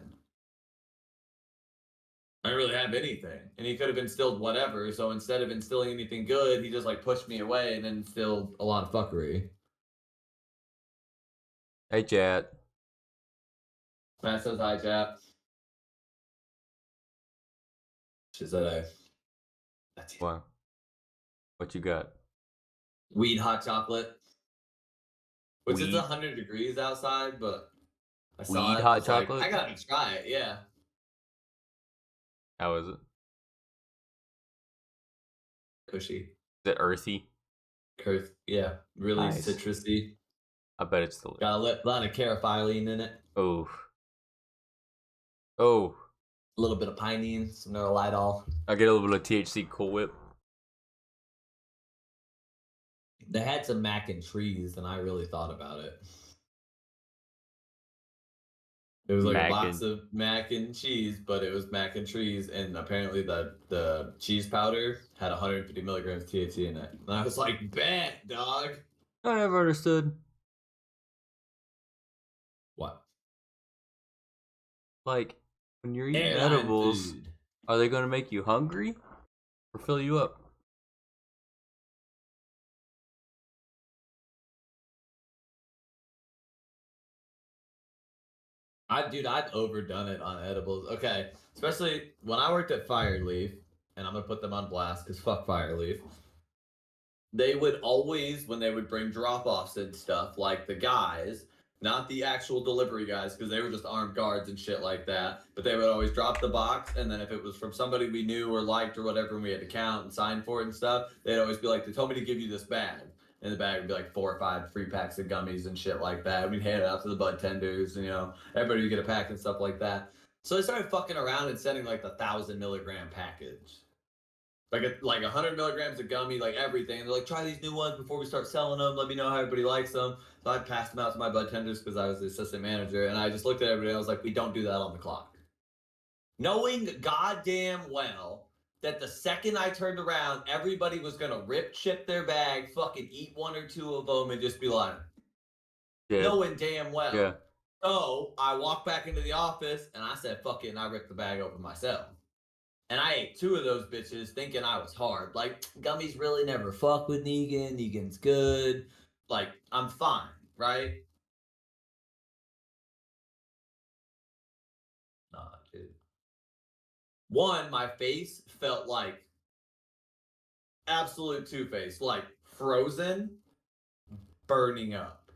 I didn't really have anything, and he could have instilled whatever. So instead of instilling anything good, he just like pushed me away and then instilled a lot of fuckery. Hey, chat. Matt says hi, chat. She said, that's it. Wow. What you got? Weed hot chocolate, which is Weed? 100 degrees outside, but I saw Weed it. hot Was like, chocolate? I gotta try it. Yeah, How is it? cushy, Is it earthy? yeah, really Nice. citrusy. I bet it's delicious. Got a lot of carotene in it. Oh. Oh. A little bit of pinene, some neurolidol. I get a little bit of THC Cool Whip. They had some mac and cheese, and I really thought about it. It was like a box of mac and cheese, but it was mac and cheese, and apparently the cheese powder had 150 milligrams THC in it. And I was like, bet, dog. I never understood. What? Like, when you're eating Airline edibles, food. are they going to make you hungry or fill you up? I've overdone it on edibles. Okay, especially when I worked at Fireleaf, and I'm gonna put them on blast because fuck Fireleaf. They would always, when they would bring drop-offs and stuff, like the guys, not the actual delivery guys, because they were just armed guards and shit like that, but they would always drop the box, and then if it was from somebody we knew or liked or whatever, and we had to count and sign for it and stuff, they'd always be like, they told me to give you this bag. And the bag would be like 4 or 5 free packs of gummies and shit like that. We'd hand it out to the bud tenders, and everybody would get a pack and stuff like that. So they started fucking around and sending like the 1,000 milligram package. Like 100 milligrams of gummy, like everything. They're like, try these new ones before we start selling them. Let me know how everybody likes them. So I passed them out to my bud tenders because I was the assistant manager, and I just looked at everybody and I was like, we don't do that on the clock. Knowing goddamn well that the second I turned around, everybody was gonna chip their bag, fucking eat 1 or 2 of them, and just be like, Yeah. knowing damn well. Yeah. So I walked back into the office and I said, fuck it, and I ripped the bag open myself. And I ate 2 of those bitches thinking I was hard. Like, gummies really never fuck with Negan. Negan's good. Like, I'm fine, right? Nah, dude. One, my face felt like absolute Two-Face, like frozen, burning up.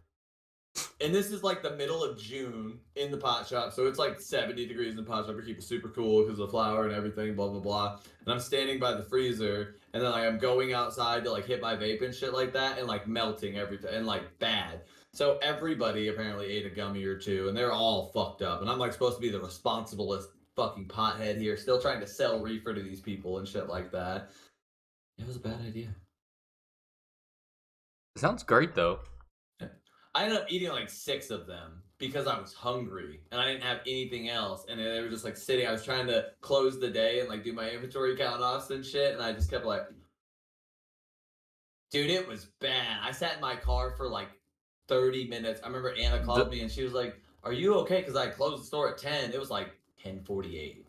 And this is like the middle of June in the pot shop, so it's like 70 degrees in the pot shop to keep it super cool because of the flour and everything, blah blah blah. And I'm standing by the freezer, and then like I'm going outside to like hit my vape and shit like that, and like melting everything and like bad. So everybody apparently ate a gummy or 2, and they're all fucked up. And I'm like supposed to be the responsiblest fucking pothead here, still trying to sell reefer to these people and shit like that. It was a bad idea. It sounds great though. I ended up eating like 6 of them because I was hungry and I didn't have anything else. And they were just like sitting. I was trying to close the day and like do my inventory count offs and shit. And I just kept like, dude, it was bad. I sat in my car for like 30 minutes. I remember Anna called me and she was like, "Are you okay?" Because I closed the store at 10. It was like 10:48.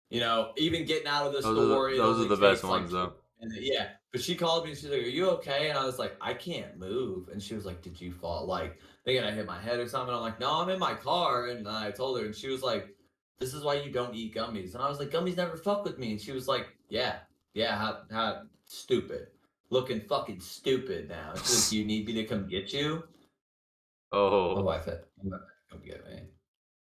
You know, even getting out of the store, those are the best ones though. Yeah, but she called me and she's like, "Are you okay?" And I was like, "I can't move." And she was like, "Did you fall? Like, thinking I hit my head or something?" I'm like, "No, I'm in my car." And I told her, and she was like, "This is why you don't eat gummies." And I was like, "Gummies never fuck with me." And she was like, "Yeah, how stupid, looking fucking stupid now." She's like, "Do you need me to come get you?" My Oh. wife had to come get me.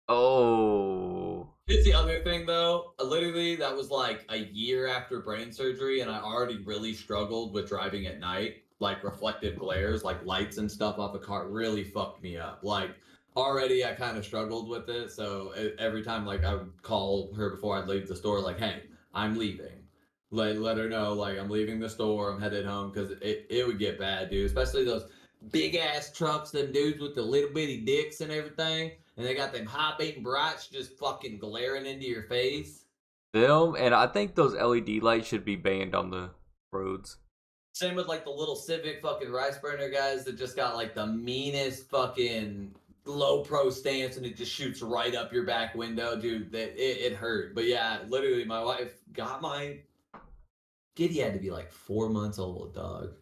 Oh. It's the other thing though. Literally, that was like a year after brain surgery, and I already really struggled with driving at night. Like reflective glares, like lights and stuff off the car, really fucked me up. Like already, I kind of struggled with it. So every time, like I would call her before I'd leave the store, like, "Hey, I'm leaving." Let her know, like I'm leaving the store. I'm headed home because it would get bad, dude. Especially those big ass trucks, them dudes with the little bitty dicks and everything, and they got them high beam brights just fucking glaring into your face. Them, and I think those LED lights should be banned on the roads. Same with like the little Civic fucking rice burner guys that just got like the meanest fucking low pro stance and it just shoots right up your back window, dude. That it hurt. But yeah, literally, my wife got my Giddy had to be like 4 months old, dog.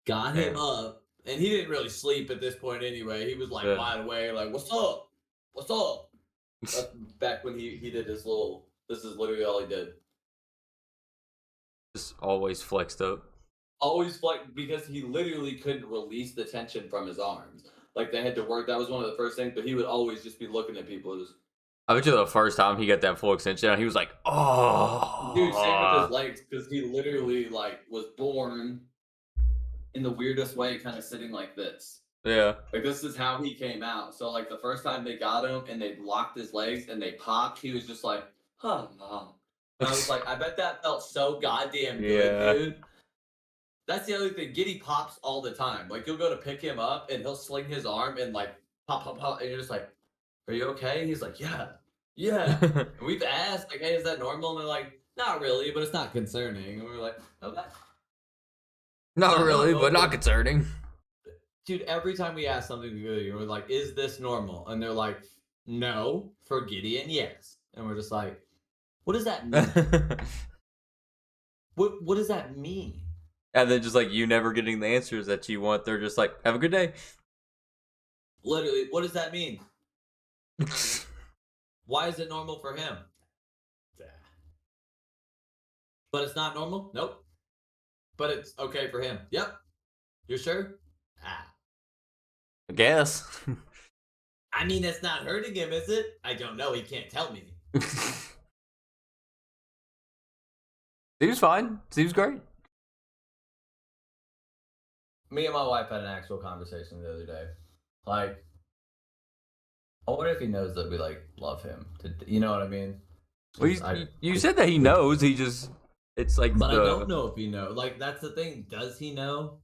Got him up, and he didn't really sleep at this point anyway. He was like wide awake, like, "What's up? What's up?" That's back when he did his little. This is literally all he did. Just always flexed up. Always flexed because he literally couldn't release the tension from his arms. Like they had to work. That was one of the first things. But he would always just be looking at people. Just. I bet you the first time he got that full extension, he was like, "Oh, dude." Same with his legs because he literally like was born in the weirdest way, kind of sitting like this. Yeah. Like this is how he came out. So like the first time they got him and they locked his legs and they popped, he was just like, "Huh." And I was like, I bet that felt so goddamn good, dude. That's the other thing. Giddy pops all the time. Like you'll go to pick him up and he'll sling his arm and like pop, pop, pop, and you're just like, "Are you okay?" And he's like, "Yeah, yeah." And we've asked, like, "Hey, is that normal?" And they're like, "Not really, but it's not concerning." And we're like, "Okay." Not really, but not concerning. Dude, every time we ask something to Gideon, we're like, "Is this normal?" And they're like, "No." For Gideon, yes. And we're just like, "What does that mean?" What does that mean? And then just like you never getting the answers that you want, they're just like, "Have a good day." Literally, what does that mean? Why is it normal for him? But it's not normal? Nope. But it's okay for him. Yep. You're sure? I guess. I mean, it's not hurting him, is it? I don't know. He can't tell me. Seems fine. Seems great. Me and my wife had an actual conversation the other day. Like, I wonder if he knows that we like love him. You know what I mean? Well, you said that he knows. He just it's like. But I don't know if he knows. Like that's the thing. Does he know?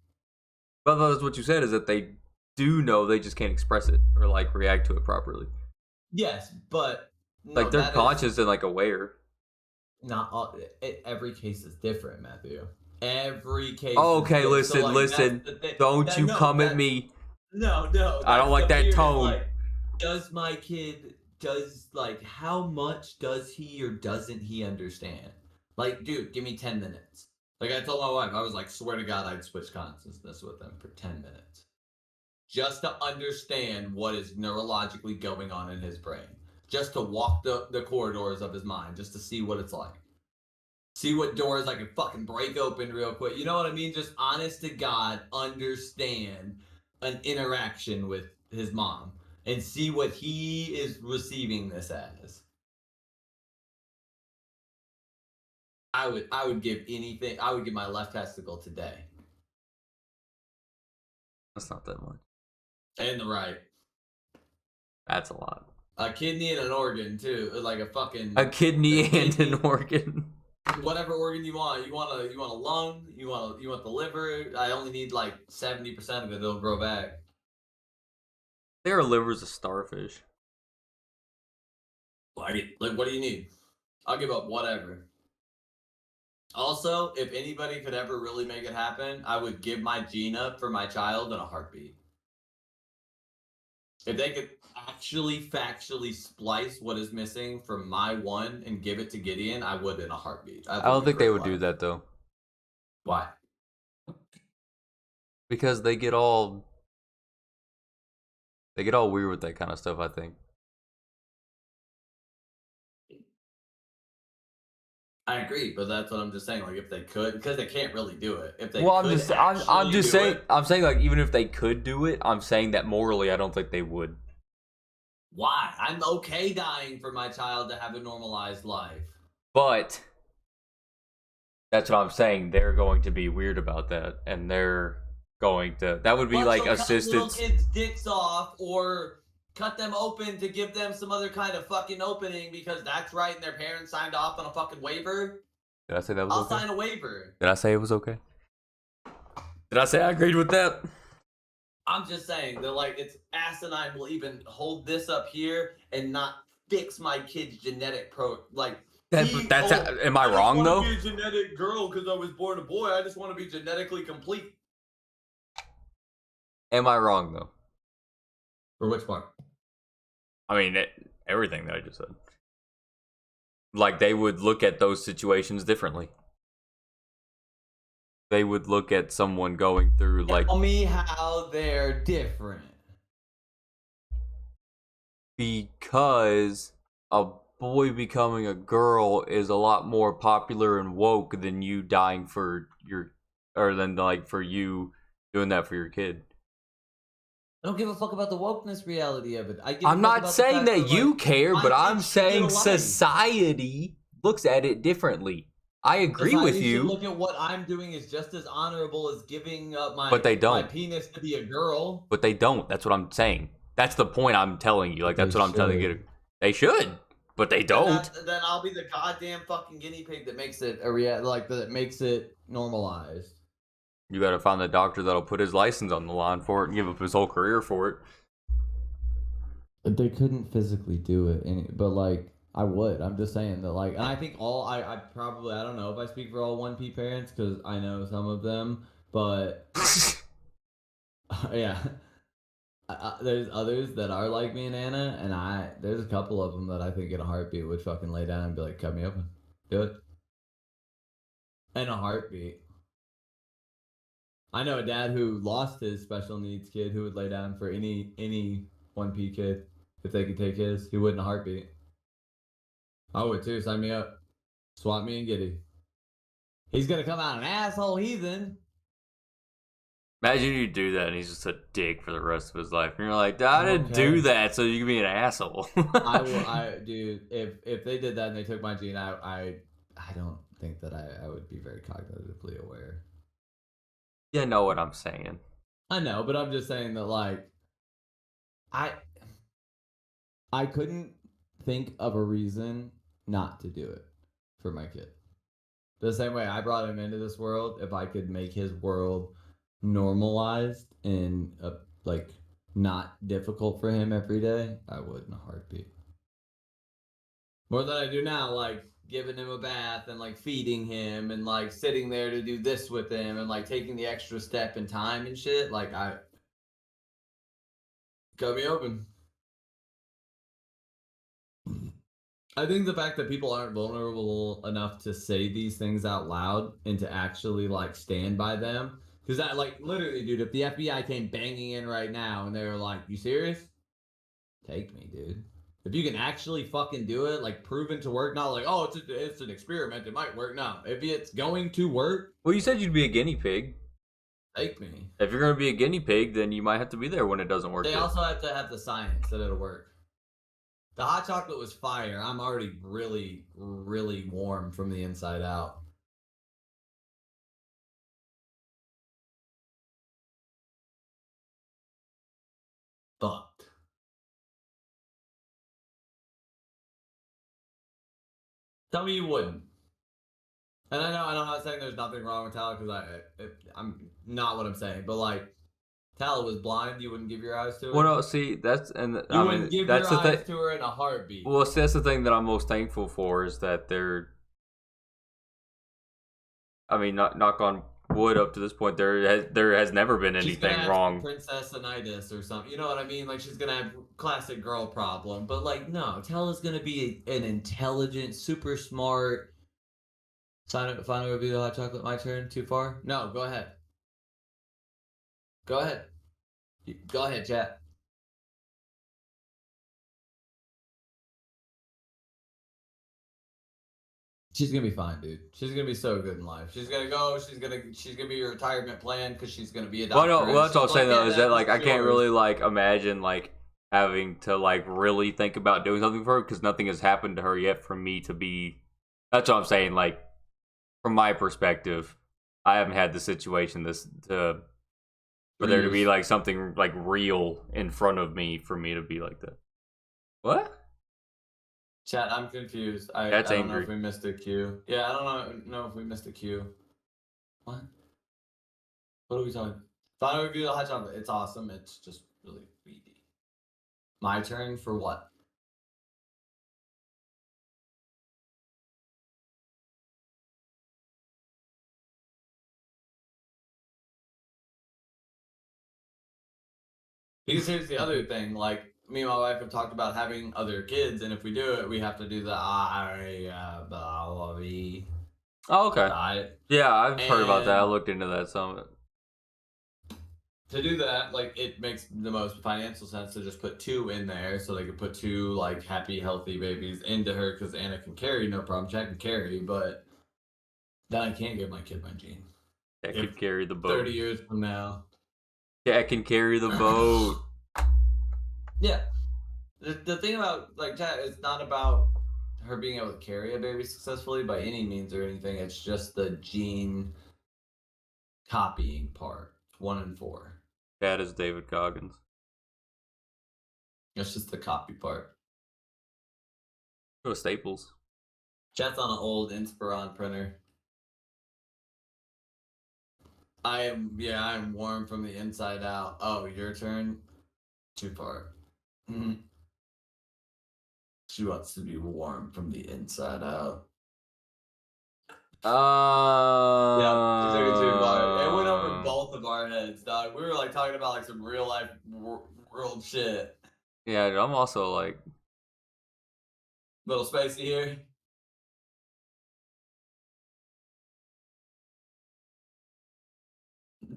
But that's what you said is that they do know. They just can't express it or like react to it properly. Yes, but no, like they're conscious and like aware. Not all. Every case is different, Matthew. Every case. Oh, okay, listen, so, like, listen. Don't you come at me. No. I don't like that tone. Like, does my kid how much does he or doesn't he understand? Like, dude, give me 10 minutes. Like I told my wife, I was like, swear to God, I'd switch consciousness with them for 10 minutes. Just to understand what is neurologically going on in his brain. Just to walk the corridors of his mind, just to see what it's like. See what doors I can fucking break open real quick. You know what I mean? Just honest to God, understand an interaction with his mom and see what he is receiving this as. I would give anything. I would give my left testicle today. That's not that much. And the right. That's a lot. A kidney and an organ too. Like a kidney and an organ. Whatever organ you want. You want a lung. You want the liver. I only need like 70% of it. It'll grow back. Their liver's a starfish. Like, what do you need? I'll give up whatever. Also, if anybody could ever really make it happen, I would give my gene up for my child in a heartbeat. If they could actually factually splice what is missing from my one and give it to Gideon, I would in a heartbeat. I don't think they would do that though. Why? Because they get all weird with that kind of stuff, I think. I agree, but that's what I'm just saying. Like, if they could, because they can't really do it. If they Well, could I'm just saying, it, I'm saying like even if they could do it, I'm saying that morally, I don't think they would. why? I'm okay dying for my child to have a normalized life. But that's what I'm saying. They're going to be weird about that, and they're going to. That would be But like they'll cut little assistance. kids' dicks off, or cut them open to give them some other kind of fucking opening because that's right, and their parents signed off on a fucking waiver. Did I say that was I'll okay? sign a waiver. Did I say it was okay? Did I say I agreed with that? I'm just saying that, like, it's asinine will even hold this up here and not fix my kid's genetic Am I wrong though? I just want to be a genetic girl because I was born a boy. I just want to be genetically complete. Am I wrong though? For which part? I mean, everything that I just said. Like, they would look at those situations differently. They would look at someone going through, like... Tell me how they're different. Because a boy becoming a girl is a lot more popular and woke than you dying for your... Or than, like, for you doing that for your kid. I don't give a fuck about the wokeness reality of it. I'm not saying that you care, but I'm saying society looks at it differently. I agree with you. Look at what I'm doing is just as honorable as giving up my my penis to be a girl. But they don't. That's what I'm saying. That's the point I'm telling you. Like, that's what I'm telling you. They should, but they don't. Then I'll be the goddamn fucking guinea pig that makes it that makes it normalized. You gotta find the doctor that'll put his license on the line for it and give up his whole career for it. They couldn't physically do it, but like I would. I'm just saying that, like, and I think I probably, I don't know if I speak for all 1P parents because I know some of them, but yeah, there's others that are like me and Anna, and there's a couple of them that I think in a heartbeat would fucking lay down and be like, cut me open, do it, in a heartbeat. I know a dad who lost his special needs kid who would lay down for any 1P kid if they could take his. He would in a heartbeat. I would too. Sign me up. Swap me and Giddy. He's gonna come out an asshole heathen. Imagine you do that and he's just a dick for the rest of his life. And you're like, I didn't do that so you can be an asshole. Dude, if they did that and they took my gene, I don't think that I would be very cognitively aware. You know what I'm saying. I know, but I'm just saying that, like, I couldn't think of a reason not to do it for my kid. The same way I brought him into this world, if I could make his world normalized and like not difficult for him every day, I would in a heartbeat. More than I do now, like giving him a bath and like feeding him and like sitting there to do this with him and like taking the extra step in time and shit. Like, cut me open. I think the fact that people aren't vulnerable enough to say these things out loud and to actually like stand by them, because that, like, literally, dude, if the FBI came banging in right now and they were like, "You serious? Take me, dude." If you can actually fucking do it, like proven to work, not like, oh, it's an experiment, it might work. No, if it's going to work. Well, you said you'd be a guinea pig. Take me. If you're gonna be a guinea pig, then you might have to be there when it doesn't work. They also have to have the science that it'll work. The hot chocolate was fire. I'm already really, really warm from the inside out. Fucked. Tell me you wouldn't. And I know I'm not saying there's nothing wrong with Tyler, because I'm not what I'm saying, but like, Tala was blind, you wouldn't give your eyes to her? Well, no, see, that's and You I wouldn't mean give that's your the eyes thing. to her in a heartbeat. Well, see, that's the thing that I'm most thankful for is that they're. I mean, knock on wood. Up to this point, there has never been She's gonna anything have wrong. princessinitis or something. You know what I mean? Like she's gonna have classic girl problem. But like, no, Tala's gonna be an intelligent, super smart. Final review of hot chocolate. My turn. Too far? No, go ahead. Go ahead. Go ahead, chat. She's gonna be fine, dude. She's gonna be so good in life. She's gonna go. She's gonna be your retirement plan because she's gonna be a doctor. Well, no, well, that's what I'm saying though. Is that like I can't yours. really like imagine like having to like really think about doing something for her because nothing has happened to her yet for me to be. That's what I'm saying. Like from my perspective, I haven't had the situation for there to be like something like real in front of me for me to be like that. What? Chat, I'm confused. That's I don't angry. know if we missed a cue. Yeah, I don't know if we missed a cue. What? What are we talking? Final review of hot chocolate. It's awesome. It's just really weedy. My turn for what? Because here's the other thing. Like, me and my wife have talked about having other kids, and if we do it, we have to do the Oh, okay. diet. Yeah, I've heard about that. I looked into that some. To do that, like, it makes the most financial sense to just put 2 in there, so they could put 2 like happy, healthy babies into her because Anna can carry, no problem. Jack can carry, but then I can't give my kid my gene. That could carry the boat. 30 years from now. Yeah, can carry the boat. Yeah. The thing about like Jack, it's not about her being able to carry a baby successfully by any means or anything. It's just the gene copying part. 1 and 4. That is David Goggins. It's just the copy part. Go to Staples. Chat's on an old Inspiron printer. I am warm from the inside out. Oh, your turn? Too far. She wants to be warm from the inside out. Yeah, she took it too far. It went over both of our heads, dog. We were like talking about like some real life world shit. Yeah, I'm also like Little spacey here.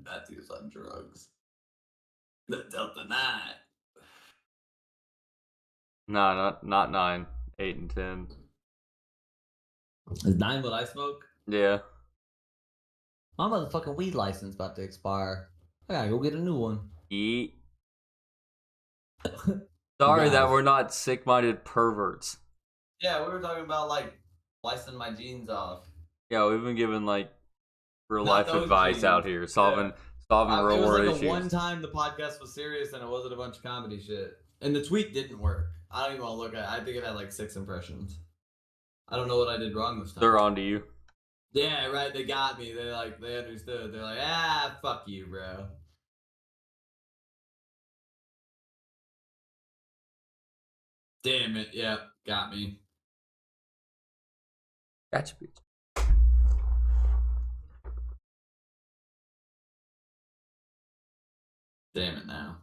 Matthew's on drugs. The Delta 9. nah, not 9, 8, and 10. Is 9 what I smoke? Yeah. My motherfucking weed license about to expire. I gotta go get a new one. Eat. Sorry Guys. that we're not sick-minded perverts. Yeah, we were talking about like slicing my jeans off. Yeah, we've been giving like real Not life those advice jeans. out here, solving It real was world like issues. a one time the podcast was serious and it wasn't a bunch of comedy shit. And the tweet didn't work. I don't even want to look at it. I think it had like 6 impressions. I don't know what I did wrong this time. They're on to you. Yeah, right. They got me. They understood. They're like, fuck you, bro. Damn it. Yeah, got me. Gotcha, bitch. Damn it now.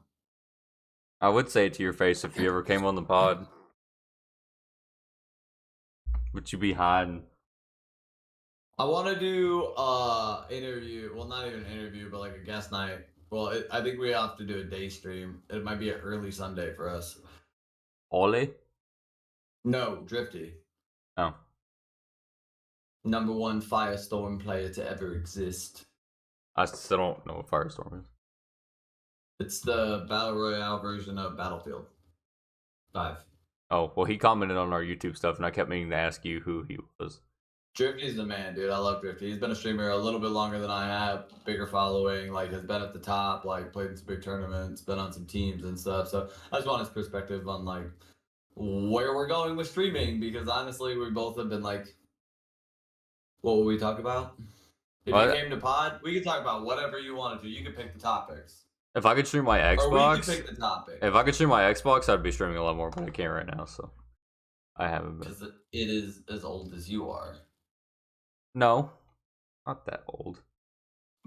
I would say it to your face if you ever came on the pod. Would you be hiding? I want to do interview. Well, not even an interview, but like a guest night. Well, I think we have to do a day stream. It might be an early Sunday for us. Ole? No, Drifty. Oh. #1 Firestorm player to ever exist. I still don't know what Firestorm is. It's the Battle Royale version of Battlefield 5. Oh, well, he commented on our YouTube stuff, and I kept meaning to ask you who he was. Drifty's the man, dude. I love Drifty. He's been a streamer a little bit longer than I have. Bigger following, like, has been at the top, like, played in some big tournaments, been on some teams and stuff. So I just want his perspective on, like, where we're going with streaming, because honestly, we both have been like, what will we talk about? If you came to pod, we could talk about whatever you wanted to. You could pick the topics. If I could stream my Or we can Xbox, pick the topic. if I could stream my Xbox, I'd be streaming a lot more, but I can't right now, so I haven't been. Because it is as old as you are. No, not that old.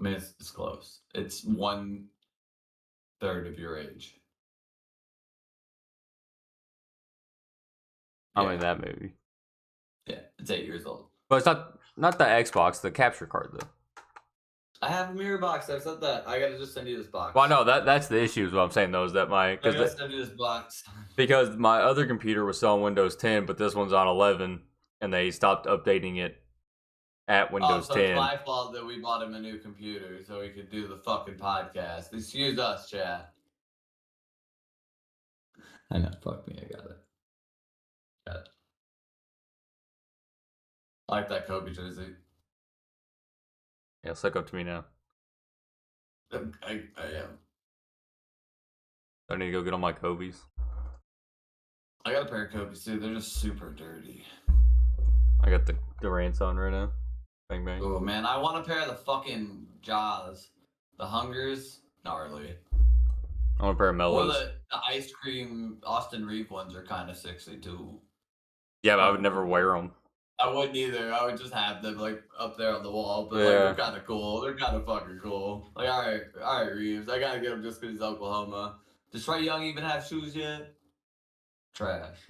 I mean, it's close. It's 1/3 of your age. I mean that maybe. Yeah, it's 8 years old. But it's not the Xbox, the capture card though. I have a mirror box. I've said that. I gotta just send you this box. Well, no, that's the issue. Is what I'm saying though, is that I gotta send you this box. Because my other computer was still on Windows 10, but this one's on 11, and they stopped updating it at Windows so 10. It's my fault that we bought him a new computer so he could do the fucking podcast. Excuse us, chat. I know. Fuck me. I got it. I like that Kobe jersey. Yeah, suck up to me now. I am. I need to go get on my Kobe's. I got a pair of Kobe's too. They're just super dirty. I got the Durant's on right now. Bang bang. Oh man, I want a pair of the fucking Jaws. The Hungers, gnarly. I want a pair of Or Mellows. the ice cream Austin Reeve ones are kind of sexy too. Yeah, but I would never wear them. I wouldn't either. I would just have them like up there on the wall, but like Yeah. they're kind of cool. They're kind of fucking cool. Like all right, Reeves. I gotta get him just because he's Oklahoma. Does Trae Young even have shoes yet? Trash.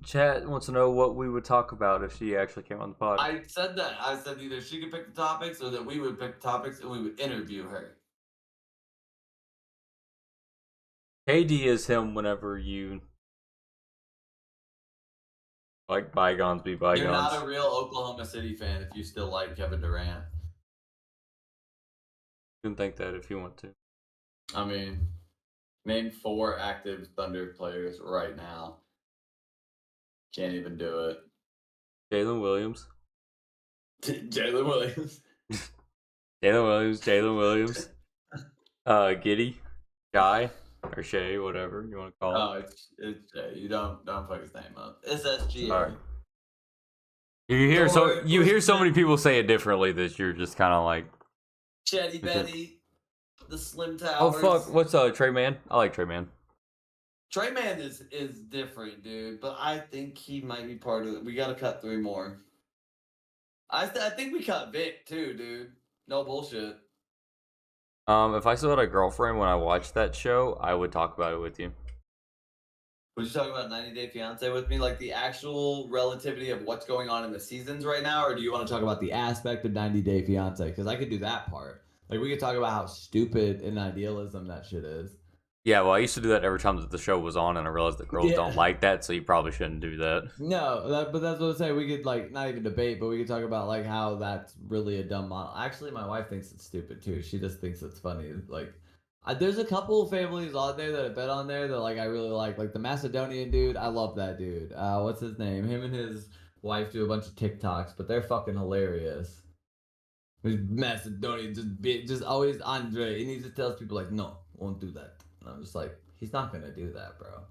Chat wants to know what we would talk about if she actually came on the pod. I said that. I said either she could pick the topics or that we would pick the topics and we would interview her. KD is him whenever you like bygones be bygones. You're not a real Oklahoma City fan if you still like Kevin Durant. You can think that if you want to. I mean, name 4 active Thunder players right now. Can't even do it. Jalen Williams. Jalen Williams. Jalen Williams. Giddy. Guy. Or Shay, whatever you want to call Oh, it's Jay. You don't fuck his name up. It's SGA. Sorry. You hear so many people say it differently that you're just kind of like Chetty Betty, the Slim Towers. oh fuck, what's Trey Man? I like Trey Man. Trey Man is different, dude, but I think he might be part of it. We gotta cut 3 more. I think we cut Vic too, dude. No bullshit. If I still had a girlfriend when I watched that show, I would talk about it with you. Would you talk about 90 Day Fiance with me? Like the actual relativity of what's going on in the seasons right now? Or do you want to talk about the aspect of 90 Day Fiance? Because I could do that part. Like we could talk about how stupid and idealism that shit is. Yeah, well, I used to do that every time that the show was on, and I realized that girls don't like that, so you probably shouldn't do that. No, but that's what I'm saying. We could like not even debate, but we could talk about like how that's really a dumb model. Actually, my wife thinks it's stupid too. She just thinks it's funny. Like, there's a couple of families on there that I bet on there that like I really like. Like the Macedonian dude, I love that dude. What's his name? Him and his wife do a bunch of TikToks, but they're fucking hilarious. Macedonian just always Andre, and he just tells people like, no, won't do that. And I'm just like, he's not gonna do that, bro.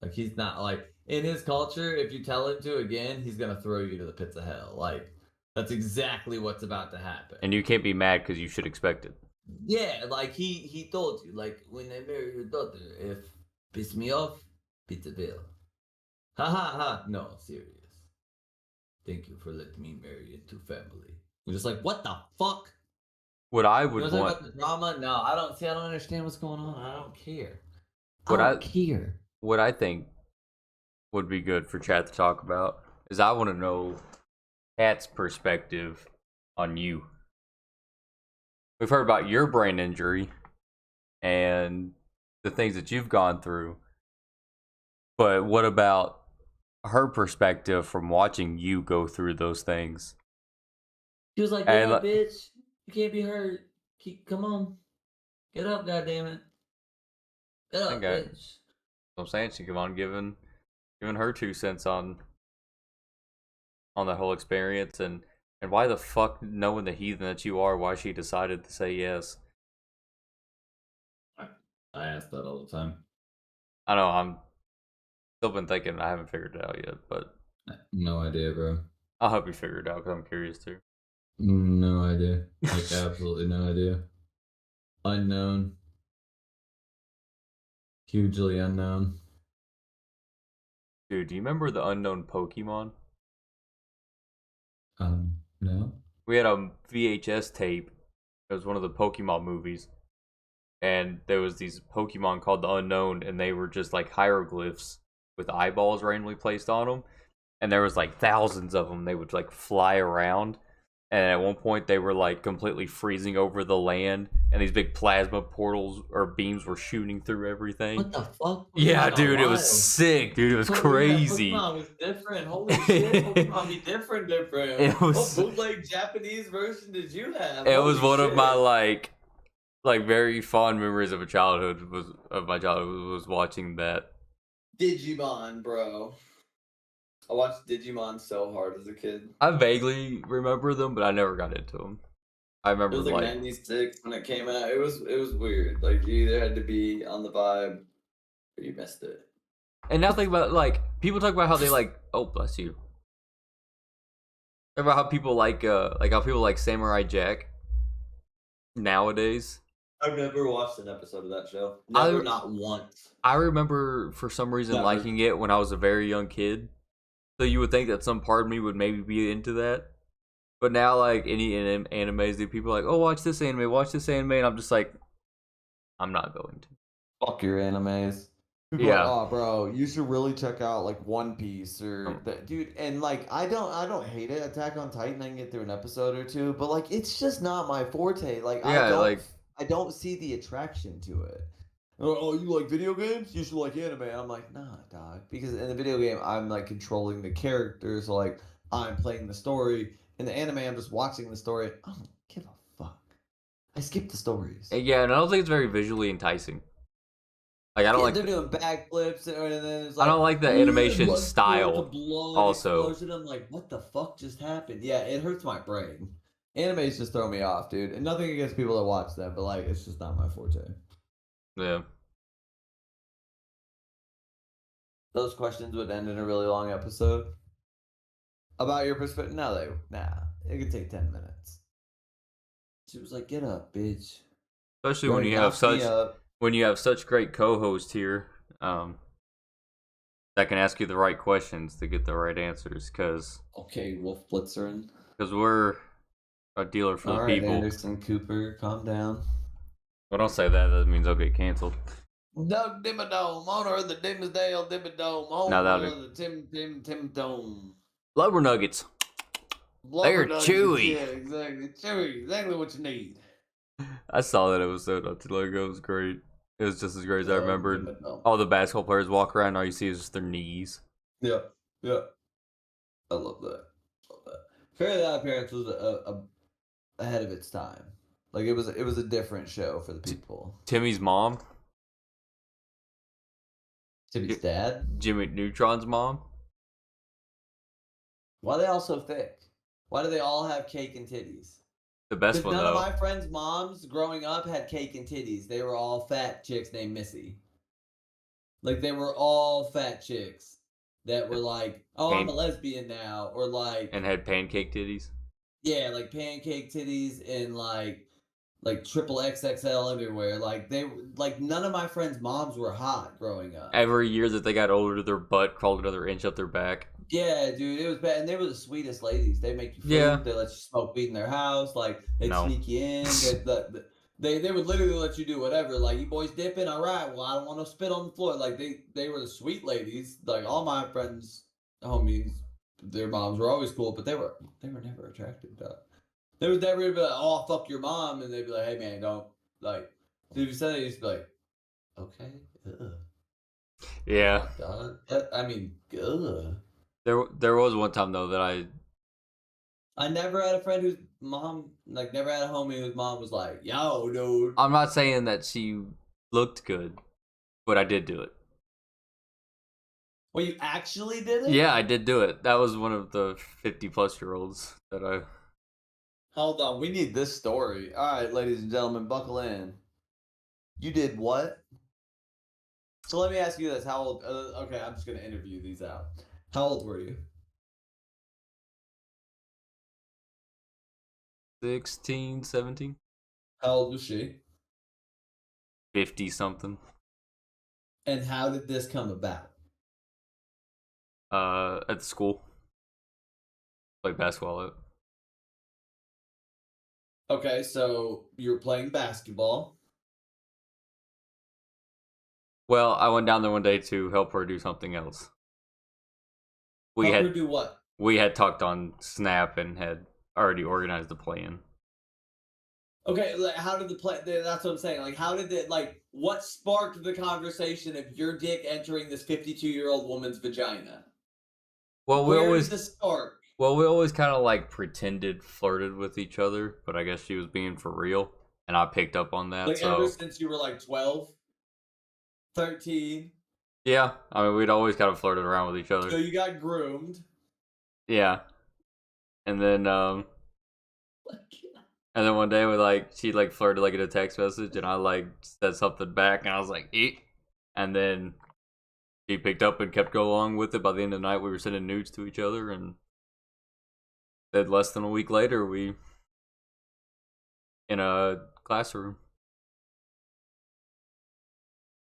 Like he's not like in his culture. If you tell him to again, he's gonna throw you to the pits of hell. Like that's exactly what's about to happen. And you can't be mad because you should expect it. Yeah, like he told you, like when I marry your daughter, if piss me off, pizza bill. Ha ha ha. No, serious. Thank you for letting me marry into family. We're just like, what the fuck? What I You would want to talk want, about the drama? No, I don't see. I don't understand what's going on. I don't care. What I don't care. what I think would be good for chat to talk about is I want to know Cat's perspective on you. We've heard about your brain injury and the things that you've gone through, but what about her perspective from watching you go through those things? She was like, And "Yeah, bitch, you can't be hurt. Come on, get up, goddammit, get up, Okay. bitch." I'm saying she come on giving her 2 cents on that whole experience and why the fuck, knowing the heathen that you are, why she decided to say yes. I ask that all the time. I know, I'm still been thinking, I haven't figured it out yet, but No idea, bro. I'll help you figure it out because I'm curious too. No idea. Like absolutely no idea. Unknown. Hugely unknown. Dude, do you remember the unknown Pokemon? No. We had a VHS tape. It was one of the Pokemon movies. And there was these Pokemon called the Unknown, and they were just like hieroglyphs with eyeballs randomly placed on them. And there was like thousands of them. They would like fly around. And at one point, they were like completely freezing over the land, and these big plasma portals or beams were shooting through everything. What the fuck? Yeah, dude, it was sick, dude. It was crazy. Yeah, Pokemon was different. Holy shit, Pokemon be different. It was. What bootleg Japanese version did you have? It was one of my like very fond memories of my childhood was watching that. Digimon, bro. I watched Digimon so hard as a kid. I vaguely remember them, but I never got into them. I It remember was like 96 when it came out. It was weird. Like you either had to be on the vibe or you missed it. and now think about like people talk about how they like. Oh, bless you. Talk about how people like how people like Samurai Jack nowadays. I've never watched an episode of that show. Never, not once. I remember for some reason liking it when I was a very young kid. So you would think that some part of me would maybe be into that. But now, like, any animes, the people are like, oh, watch this anime, and I'm just like, I'm not going to. Fuck your animes. People Yeah. are like, oh, bro, you should really check out like One Piece or dude. And like, I don't hate it. Attack on Titan, I can get through an episode or two, but like, it's just not my forte. Like, Yeah, I don't see the attraction to it. Oh, you like video games? You should like anime. I'm like, nah, dog. Because in the video game, I'm like controlling the characters. So like, I'm playing the story. In the anime, I'm just watching the story. I don't give a fuck. I skip the stories. Yeah, and I don't think it's very visually enticing. Like, I don't like. They're doing backflips, and then it's I don't like the animation style. Also, explosion. I'm like, what the fuck just happened? Yeah, it hurts my brain. Animes just throw me off, dude. And nothing against people that watch them, but like, it's just not my forte. yeah. Those questions would end in a really long episode. About your perspective? No, it could take 10 minutes. She was like, "Get up, bitch." Especially when you have such great co-hosts here, that can ask you the right questions to get the right answers. Cause okay, Wolf Blitzerin. Because we're a dealer for the people. Anderson Cooper, calm down. Well, don't say that. That means I'll get canceled. Doug Dimmadome, owner of the Dimsdale Dimmadome, owner of the Tim Dome. Blubber nuggets. They're chewy. Yeah, exactly. Chewy, exactly what you need. I saw that episode not too long ago. It was great. It was just as great as I remembered. All the basketball players walk around, all you see is just their knees. Yeah, yeah. I love that. Fairly Odd Parents was ahead of its time. Like it was a different show for the people. Timmy's mom. Timmy's dad. Jimmy Neutron's mom. Why are they all so thick? Why do they all have cake and titties? The best one, none though. of my friends' moms growing up had cake and titties. They were all fat chicks named Missy. Like, they were all fat chicks that were like, oh, I'm a lesbian now. Or like... And had pancake titties? Yeah, like pancake titties and like triple XXL underwear. Like none of my friends' moms were hot growing up. Every year that they got older, their butt crawled another inch up their back. Yeah, dude, it was bad. And they were the sweetest ladies. They make you food. Yeah. They let you smoke weed in their house. Like, they'd sneak you in. They would literally let you do whatever. Like, you boys dipping? All right. Well, I don't want to spit on the floor. Like, they were the sweet ladies. Like, all my friends, homies, their moms were always cool, but they were never attractive to. They would never be like, oh, fuck your mom. And they'd be like, hey, man, don't. Like, if you said it, you'd just be like, okay. Ugh. Yeah. I mean, ugh. There was one time though that I never had a friend whose mom, like, never had a homie whose mom was like, yo, dude. I'm not saying that she looked good, but I did do it. Well, you actually did it? Yeah, I did do it. That was one of the 50-plus-year-olds that I... Hold on, we need this story. All right, ladies and gentlemen, buckle in. You did what? So let me ask you this. How old... okay, I'm just going to interview these out. How old were you? 16, 17. How old was she? 50 something. And how did this come about? At the school. Played basketball at. Okay, so you're playing basketball. Well, I went down there one day to help her do something else. Help her do what? We had talked on Snap and had already organized the plan. Okay, like, how did the play? That's what I'm saying. Like, how did it? Like, what sparked the conversation of your dick entering this 52-year-old woman's vagina? Well, Where did this start? Well, we always kind of like flirted with each other, but I guess she was being for real, and I picked up on that. Like, so ever since you were like 12, 13. Yeah, I mean, we'd always kind of flirted around with each other. So you got groomed. Yeah, and then one day she like flirted like in a text message, and I like said something back, and I was like, "Eek," and then she picked up and kept going along with it. By the end of the night, we were sending nudes to each other, and then less than a week later, we in a classroom.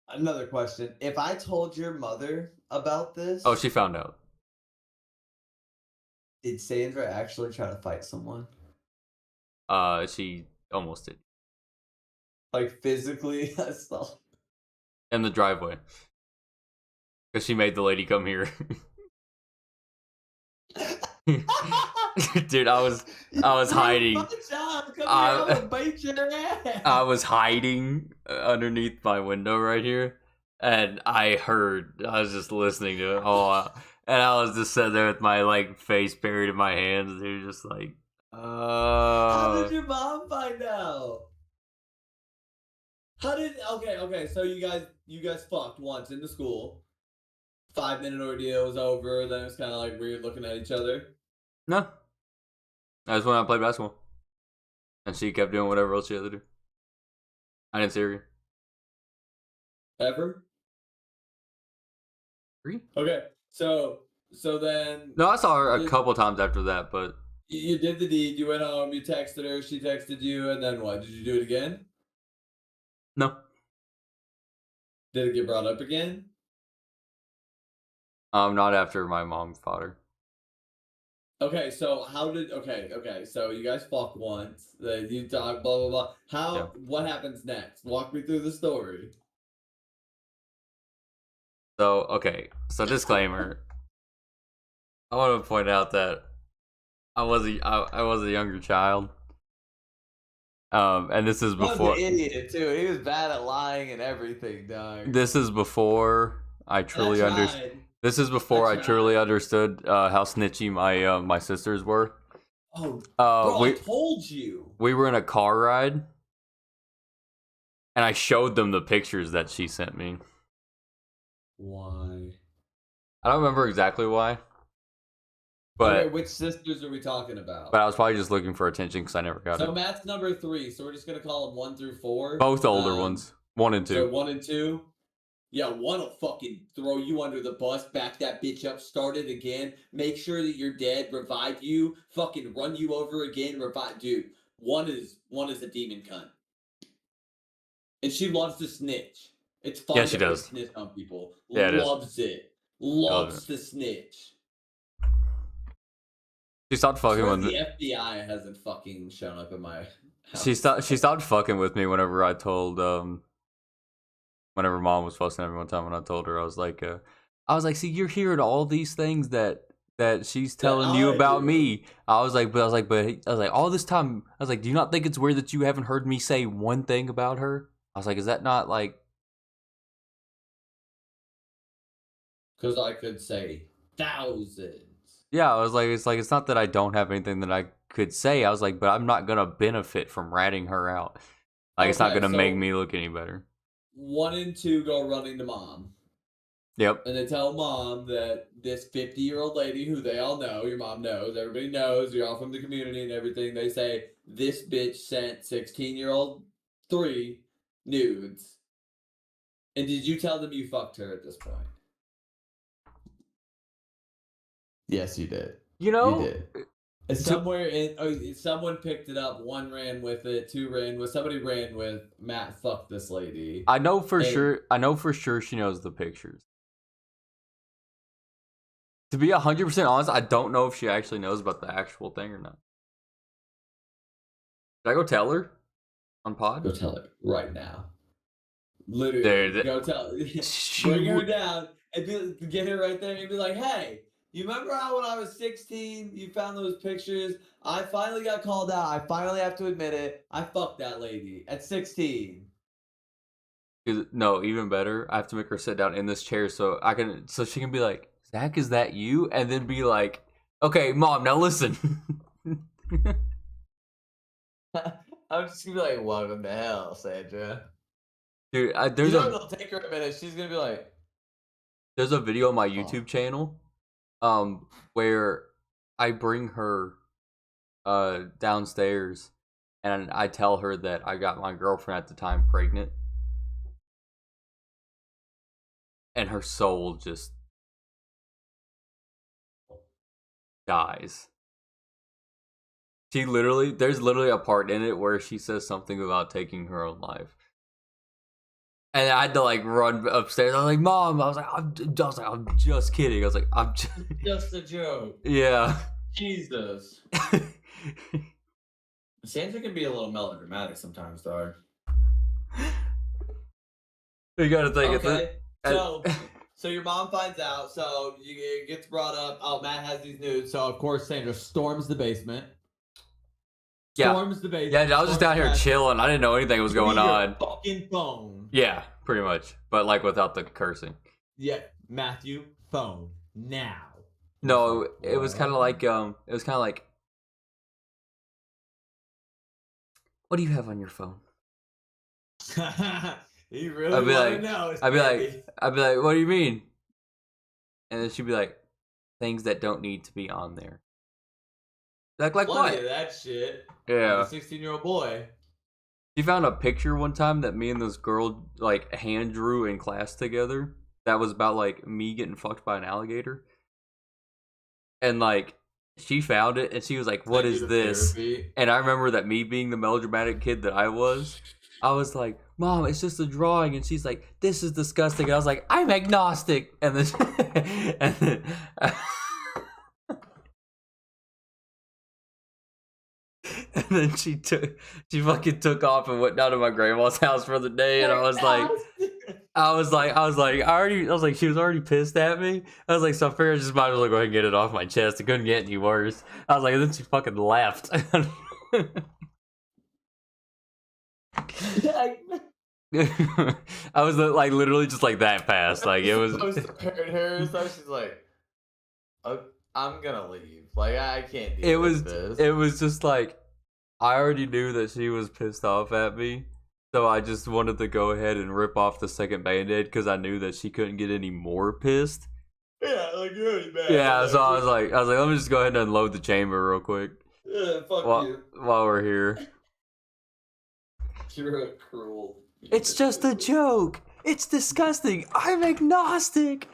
Another question. If I told your mother about this... Oh, she found out. Did Sandra actually try to fight someone? She almost did. Like, physically? I saw. In the driveway. Because she made the lady come here. Dude, I was hiding. I was hiding underneath my window right here, and I was just listening to it all, and I was just sitting there with my like face buried in my hands. They were just like, How did your mom find out? Okay, so you guys fucked once in the school. 5-minute ordeal was over, then it was kind of like weird looking at each other. No. That's when I played basketball. And she kept doing whatever else she had to do. I didn't see her. Ever? Three? Okay, so then... No, I saw her a couple times after that, but... You did the deed, you went home, you texted her, she texted you, and then what? Did you do it again? No. Did it get brought up again? Not after my mom fought her. Okay, so so you guys fuck once, then you talk, blah, blah, blah. What happens next? Walk me through the story. So disclaimer. I want to point out that I was a younger child. And this is before... He was an idiot, too. He was bad at lying and everything, dog. This is before I truly understood... This is before I truly understood how snitchy my sisters were. Oh, bro, I told you. We were in a car ride, and I showed them the pictures that she sent me. Why? I don't remember exactly why. But okay, which sisters are we talking about? But I was probably just looking for attention because I never got it. So Matt's number 3, so we're just going to call them 1 through 4. Both older ones. 1 and 2. So 1 and 2? Yeah, 1 will fucking throw you under the bus, back that bitch up, start it again, make sure that you're dead, revive you, fucking run you over again, revive... Dude, 1 is a demon cunt. And she loves to snitch. It's fun to snitch on people. Yeah, loves it. Loves to snitch. She stopped fucking with me. The FBI hasn't fucking shown up in my house. She stopped fucking with me whenever I told whenever mom was fussing every one time when I told her, I was like, see, you're hearing all these things that she's telling you about me. I was like, all this time, I was like, do you not think it's weird that you haven't heard me say one thing about her? I was like, is that not like... Because I could say thousands. Yeah, I was like, it's not that I don't have anything that I could say. I was like, but I'm not gonna benefit from ratting her out. Like, it's not gonna make me look any better. 1 and 2 go running to mom. Yep. And they tell mom that this 50-year-old lady, who they all know, your mom knows, everybody knows, you're all from the community and everything, they say, this bitch sent 16-year-old 3 nudes. And did you tell them you fucked her at this point? Yes, you did. You know, you did. Somewhere someone picked it up. One ran with it. Two ran with. Somebody ran with Matt. Fuck this lady. I know for And sure. I know for sure she knows the pictures. To be 100% honest, I don't know if she actually knows about the actual thing or not. Should I go tell her on pod? Go tell her right now. Literally, Dude, go tell her. Bring her down and get her right there and be like, hey, you remember how when I was 16, you found those pictures? I finally got called out. I finally have to admit it. I fucked that lady at 16. No, even better. I have to make her sit down in this chair so she can be like, Zach, is that you? And then be like, okay, mom, now listen. I'm just gonna be like, welcome to hell, Sandra. Dude, it'll take her a minute. She's gonna be like, there's a video on my YouTube channel, where I bring her, downstairs, and I tell her that I got my girlfriend at the time pregnant, and her soul just dies. There's literally a part in it where she says something about taking her own life. And I had to like run upstairs. I was like, Mom, I'm just kidding. I was like, I'm just a joke. Yeah. Jesus. Sandra can be a little melodramatic sometimes, though. You gotta think okay. So your mom finds out, so it gets brought up, oh, Matt has these nudes, so of course Sandra storms the basement. Storms the basement. Yeah, I was just down here chilling. I didn't know anything was going on. Fucking phone. Yeah, pretty much. But like without the cursing. Yeah, Matthew, phone. Now. No, it was kinda like what do you have on your phone? You really want to know? I'd be like, what do you mean? And then she'd be like, things that don't need to be on there. Like what? That shit. Yeah. A 16-year-old boy. She found a picture one time that me and this girl like hand drew in class together. That was about like me getting fucked by an alligator. And like she found it and she was like, "What is this?" Therapy. And I remember that me being the melodramatic kid that I was like, "Mom, it's just a drawing." And she's like, "This is disgusting." And I was like, "I'm agnostic." And then and then she fucking took off and went down to my grandma's house for the day. And I was like, she was already pissed at me. I was like, so I figured I just might as well go ahead and get it off my chest. It couldn't get any worse. I was like, and then she fucking left. I was like literally just like that fast. Like it was supposed to hurt her, so she's like, oh, I'm gonna leave. Like I can't deal with this. It was just like I already knew that she was pissed off at me. So I just wanted to go ahead and rip off the second band-aid because I knew that she couldn't get any more pissed. Yeah, like you're already mad. Yeah, so I was like, let me just go ahead and unload the chamber real quick. Yeah, fuck you. While we're here. You're a cruel. It's just a joke. It's disgusting. I'm agnostic.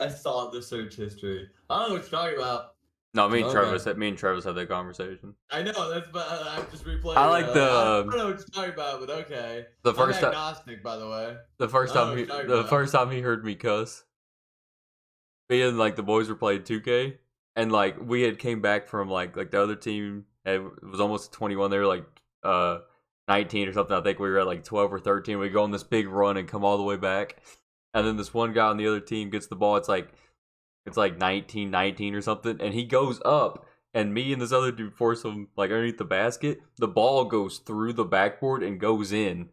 I saw the search history. I don't know what you're talking about. No, me and Travis had that conversation. I know, but I'm just replaying. I like I don't know what you're talking about, but okay. I'm agnostic, by the way. The first time he heard me cuss, me and like the boys were playing 2K, and like we had came back from like the other team. It was almost 21. They were like 19 or something. I think we were at like 12 or 13. We go on this big run and come all the way back, and then this one guy on the other team gets the ball. It's like 19 or something, and he goes up, and me and this other dude force him like underneath the basket. The ball goes through the backboard and goes in,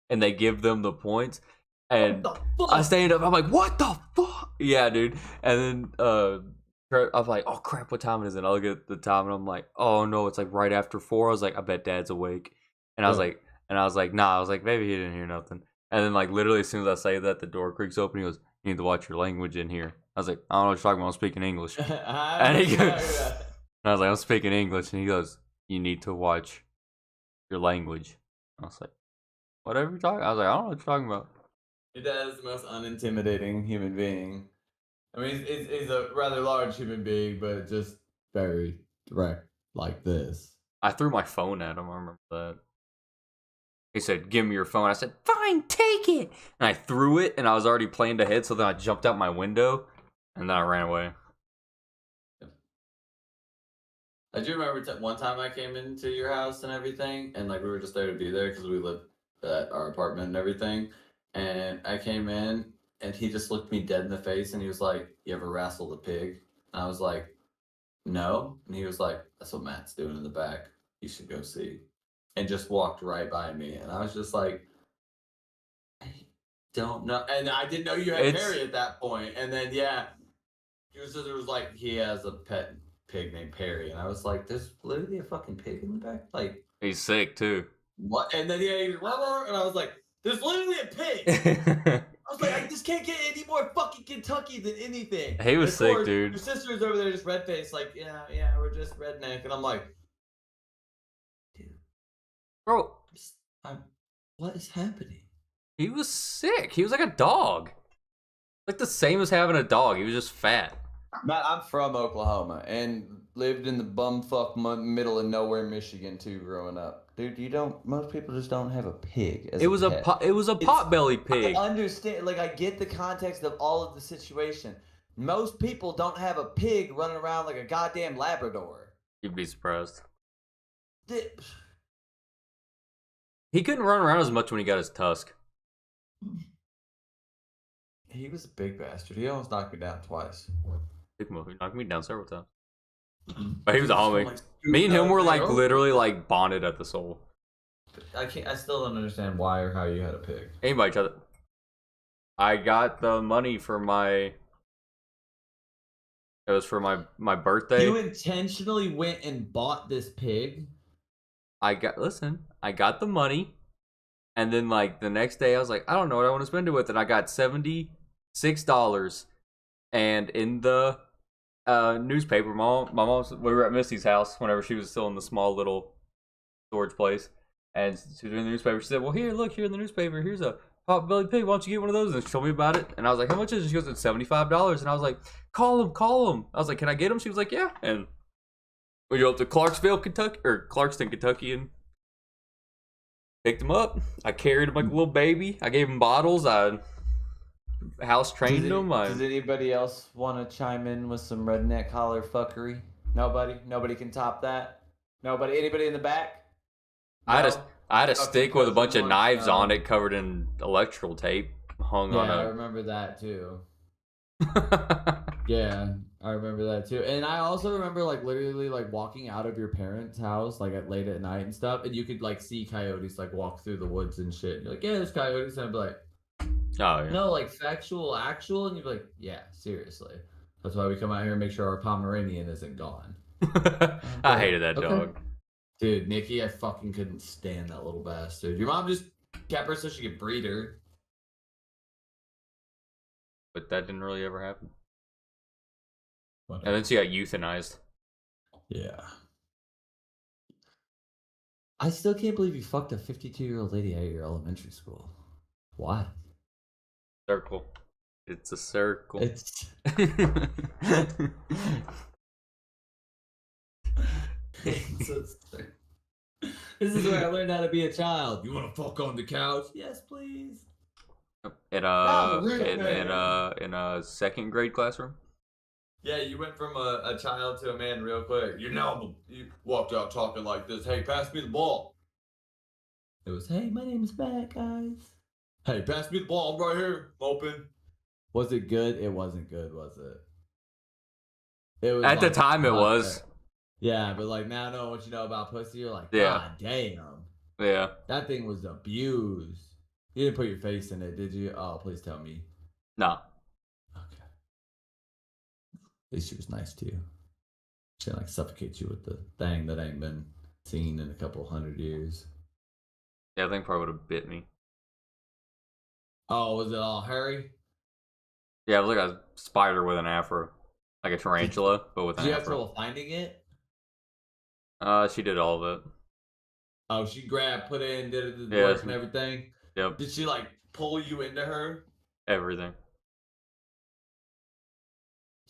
and they give them the points. And I stand up, I'm like, what the fuck? Yeah, dude. And then I'm like, oh crap, what time is it? I look at the time and I'm like, oh no, it's like right after 4. I was like, I bet Dad's awake. And I was like, nah. I was like, maybe he didn't hear nothing. And then like literally as soon as I say that, the door creaks open. He goes, you need to watch your language in here. I was like, I don't know what you're talking about. I'm speaking English. And he goes, and I was like, I'm speaking English. And he goes, you need to watch your language. I was like, whatever you're talking. I was like, I don't know what you're talking about. Your dad is the most unintimidating human being I mean, he's a rather large human being, but just very direct like this. I threw my phone at him. I remember that. He said, "Give me your phone." I said, "Fine, take it." And I threw it, and I was already playing to hit, so then I jumped out my window, and then I ran away. I do remember one time I came into your house and everything, and like we were just there to be there because we lived at our apartment and everything. And I came in, and he just looked me dead in the face, and he was like, "You ever wrestled a pig?" And I was like, "No." And he was like, "That's what Matt's doing in the back. You should go see." And just walked right by me, and I was just like, "I don't know." And I didn't know you had Perry at that point. And then yeah, it was like he has a pet pig named Perry, and I was like, "There's literally a fucking pig in the back." Like He's sick too. what? And then yeah, and I was like, "There's literally a pig." I was like, "I just can't get any more fucking Kentucky than anything." He was sick, dude. Your sister's over there just red faced, like, yeah, we're just redneck, and I'm like, dude, Bro, what is happening? he was sick. He was like a dog. Like the same as having a dog. He was just fat. Matt, I'm from Oklahoma and lived in the bumfuck middle of nowhere, Michigan, too, growing up. Dude, most people just don't have a pig as It was a potbelly pig. I understand, like, I get the context of all of the situation. Most people don't have a pig running around like a goddamn Labrador. You'd be surprised. The- He couldn't run around as much when he got his tusk. He was a big bastard. He almost knocked me down twice. He knocked me down several times. But he was a homie. Me and him were like literally like bonded at the soul. I still don't understand why or how you had a pig. Anybody tried it? I got the money for my. It was for my birthday. You intentionally went and bought this pig? I got the money, and then like the next day I was like, I don't know what I want to spend it with, and I got $76, and in the newspaper, my mom, we were at Missy's house whenever she was still in the small little storage place, and she was in the newspaper. She said, "Well, here, look, here in the newspaper, here's a pot-bellied pig. Why don't you get one of those?" And she told me about it, and I was like, "How much is it?" She goes, "It's $75." And I was like, call him. I was like, "Can I get him?" She was like, "Yeah." And we drove to Clarkston, Kentucky, and picked him up. I carried him like a little baby. I gave him bottles. I house trained him. Does anybody else want to chime in with some redneck holler fuckery? Nobody can top that. Anybody in the back? No? I had a stick with a bunch of knives on it, covered in electrical tape, hung on a. Yeah, I remember that too. Yeah, I remember that too. And I also remember like literally like walking out of your parents' house like at late at night and stuff, and you could like see coyotes like walk through the woods and shit. You're like, "Yeah, there's coyotes," and I'd be like, Oh yeah. "No, like factual, actual," and you'd be like, "Yeah, seriously." That's why we come out here and make sure our Pomeranian isn't gone. I hated that dog. Dude, Nikki, I fucking couldn't stand that little bastard. Your mom just kept her so she could breed her. But that didn't really ever happen. Whatever. And then she got euthanized. Yeah. I still can't believe you fucked a 52-year-old lady at your elementary school. Why? Circle. It's a circle. It's This is where I learned how to be a child. You want to fuck on the couch? Yes, please. In a second grade classroom. Yeah, you went from a child to a man real quick. You walked out talking like this. "Hey, pass me the ball." It was, "Hey, my name is Matt, guys. Hey, pass me the ball. I'm right here. I'm open." Was it good? It wasn't good, was it? It was At the time, it was. Yeah, but like now knowing what you know about pussy, you're like, Yeah. God damn. Yeah. That thing was abused. You didn't put your face in it, did you? Oh, please tell me. No. Okay. At least she was nice to you. She didn't like suffocate you with the thing that ain't been seen in a couple 100 years. Yeah, I think probably would have bit me. Oh, was it all hairy? Yeah, it was like a spider with an afro. Like a tarantula, but with an Did you have afro. trouble finding it? She did all of it. Oh, she put it in, did the Yeah. work and everything? Yep. Did she like pull you into her? Everything.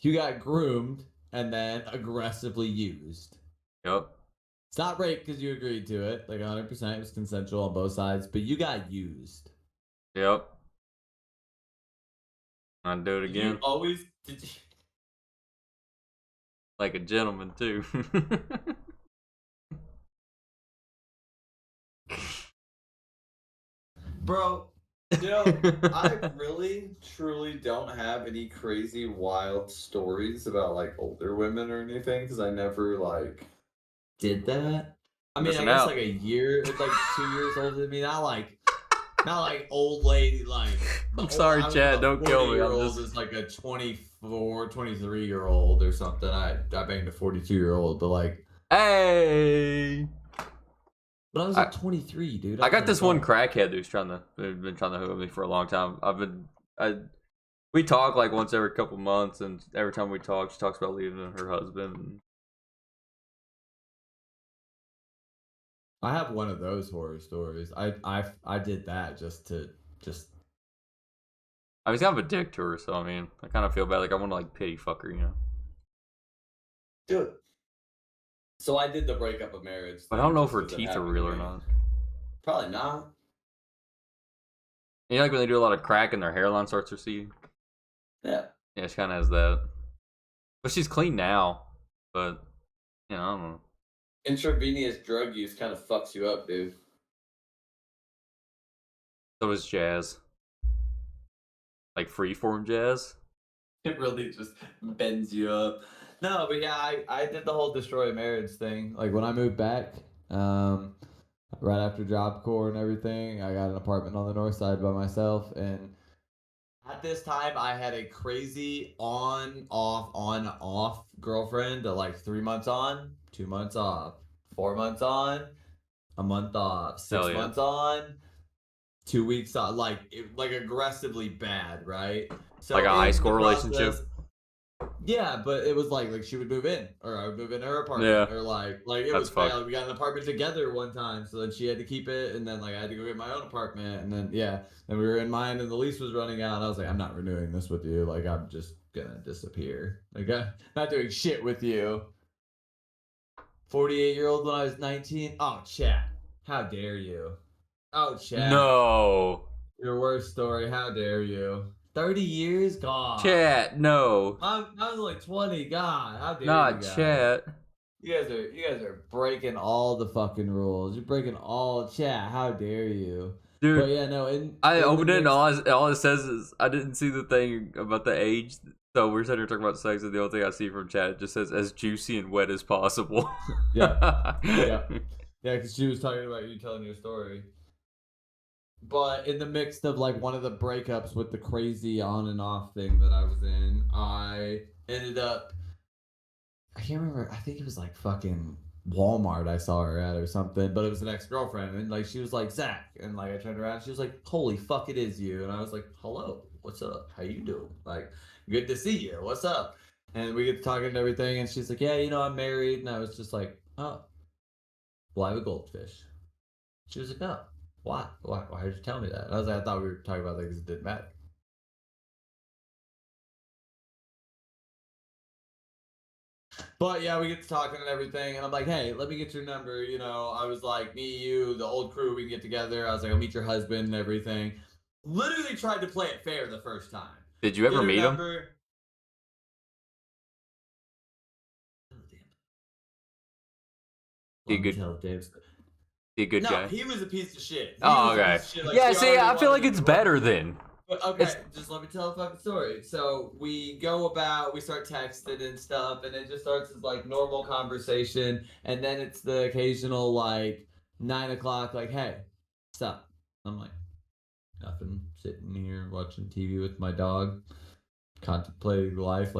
You got groomed and then aggressively used. Yep. It's not rape because you agreed to it. Like 100% it was consensual on both sides, but you got used. Yep. I'd do it again. You always did. You... Like a gentleman too. Bro, you know, I really, truly don't have any crazy, wild stories about like older women or anything because I never like did that. I mean, I Missing guess out. like a year, it's like 2 years older than me. Not like old lady. Like I'm sorry, Chad. Don't kill me. I'm just is like a 24, 23-year-old or something. I banged a 42-year-old, but like, hey. but I was like 23, dude. I got this one adult. crackhead who's been trying to hook me for a long time. We talk like once every couple months, and every time we talk, she talks about leaving her husband. I have one of those horror stories. I did that just. I mean, he's kind of a dick to her, so I mean, I kind of feel bad. Like I want to like pity fuck her, you know. Dude. So I did the breakup of marriage. But I don't know if her teeth are real or not. Probably not. You know, like when they do a lot of crack and their hairline starts receding. Yeah. Yeah, she kind of has that. But she's clean now. But you know, I don't know. Intravenous drug use kind of fucks you up, dude. So is jazz. Like freeform jazz. It really just bends you up. No, but yeah, I did the whole destroy a marriage thing. Like when I moved back, right after Job Corps and everything, I got an apartment on the north side by myself. And at this time, I had a crazy on, off girlfriend of like 3 months on, 2 months off, 4 months on, a month off, 6 Yeah. months on, 2 weeks off, like aggressively bad, right? So like a high school relationship. Yeah, but it was like she would move in, or I would move in her apartment, Yeah. or like it That's was bad. Like, we got an apartment together one time, so then she had to keep it, and then like I had to go get my own apartment, and then then we were in mine, and the lease was running out. And I was like, I'm not renewing this with you. Like I'm just gonna disappear. Like I'm not doing shit with you. 48-year-old when I was 19. Oh, chat. How dare you? Oh, chat. No. Your worst story. How dare you? 30 years? God. Chat, no. I was like 20. God, how dare Not you guys? chat. You guys are breaking all the fucking rules. You're breaking all chat. How dare you? Dude, but yeah, no. I opened it and all it says is I didn't see the thing about the age. So we're sitting here talking about sex, and the only thing I see from chat it just says as juicy and wet as possible. yeah, because she was talking about you telling your story. But in the mix of like one of the breakups with the crazy on and off thing that I was in, I ended up. I can't remember. I think it was like fucking Walmart I saw her at or something, but it was an ex-girlfriend, and like she was like Zach, and like I turned around, she was like, "Holy fuck, it is you!" And I was like, "Hello, what's up? How you doing? Like, good to see you. What's up?" And we get to talking and everything, and she's like, "Yeah, you know, I'm married," and I was just like, "Oh, well, I have a goldfish." She was like, "Oh, why? Why did you tell me that?" And I was like, "I thought we were talking about things that didn't matter." But yeah, we get to talking and everything, and I'm like, "Hey, let me get your number." You know, I was like, "Me, you, the old crew, we can get together." I was like, "I'll meet your husband and everything." Literally tried to play it fair the first time. Did you ever meet him? Oh, He good. He a good guy. No, he was a piece of shit. Oh, okay. Yeah, see, I feel like it's better then. Okay, just let me tell the fucking story. So we go about, we start texting and stuff, and it just starts as like normal conversation, and then it's the occasional like 9 o'clock, like, "Hey, stop." I'm like, nothing, sitting here watching TV with my dog, contemplating life. Like,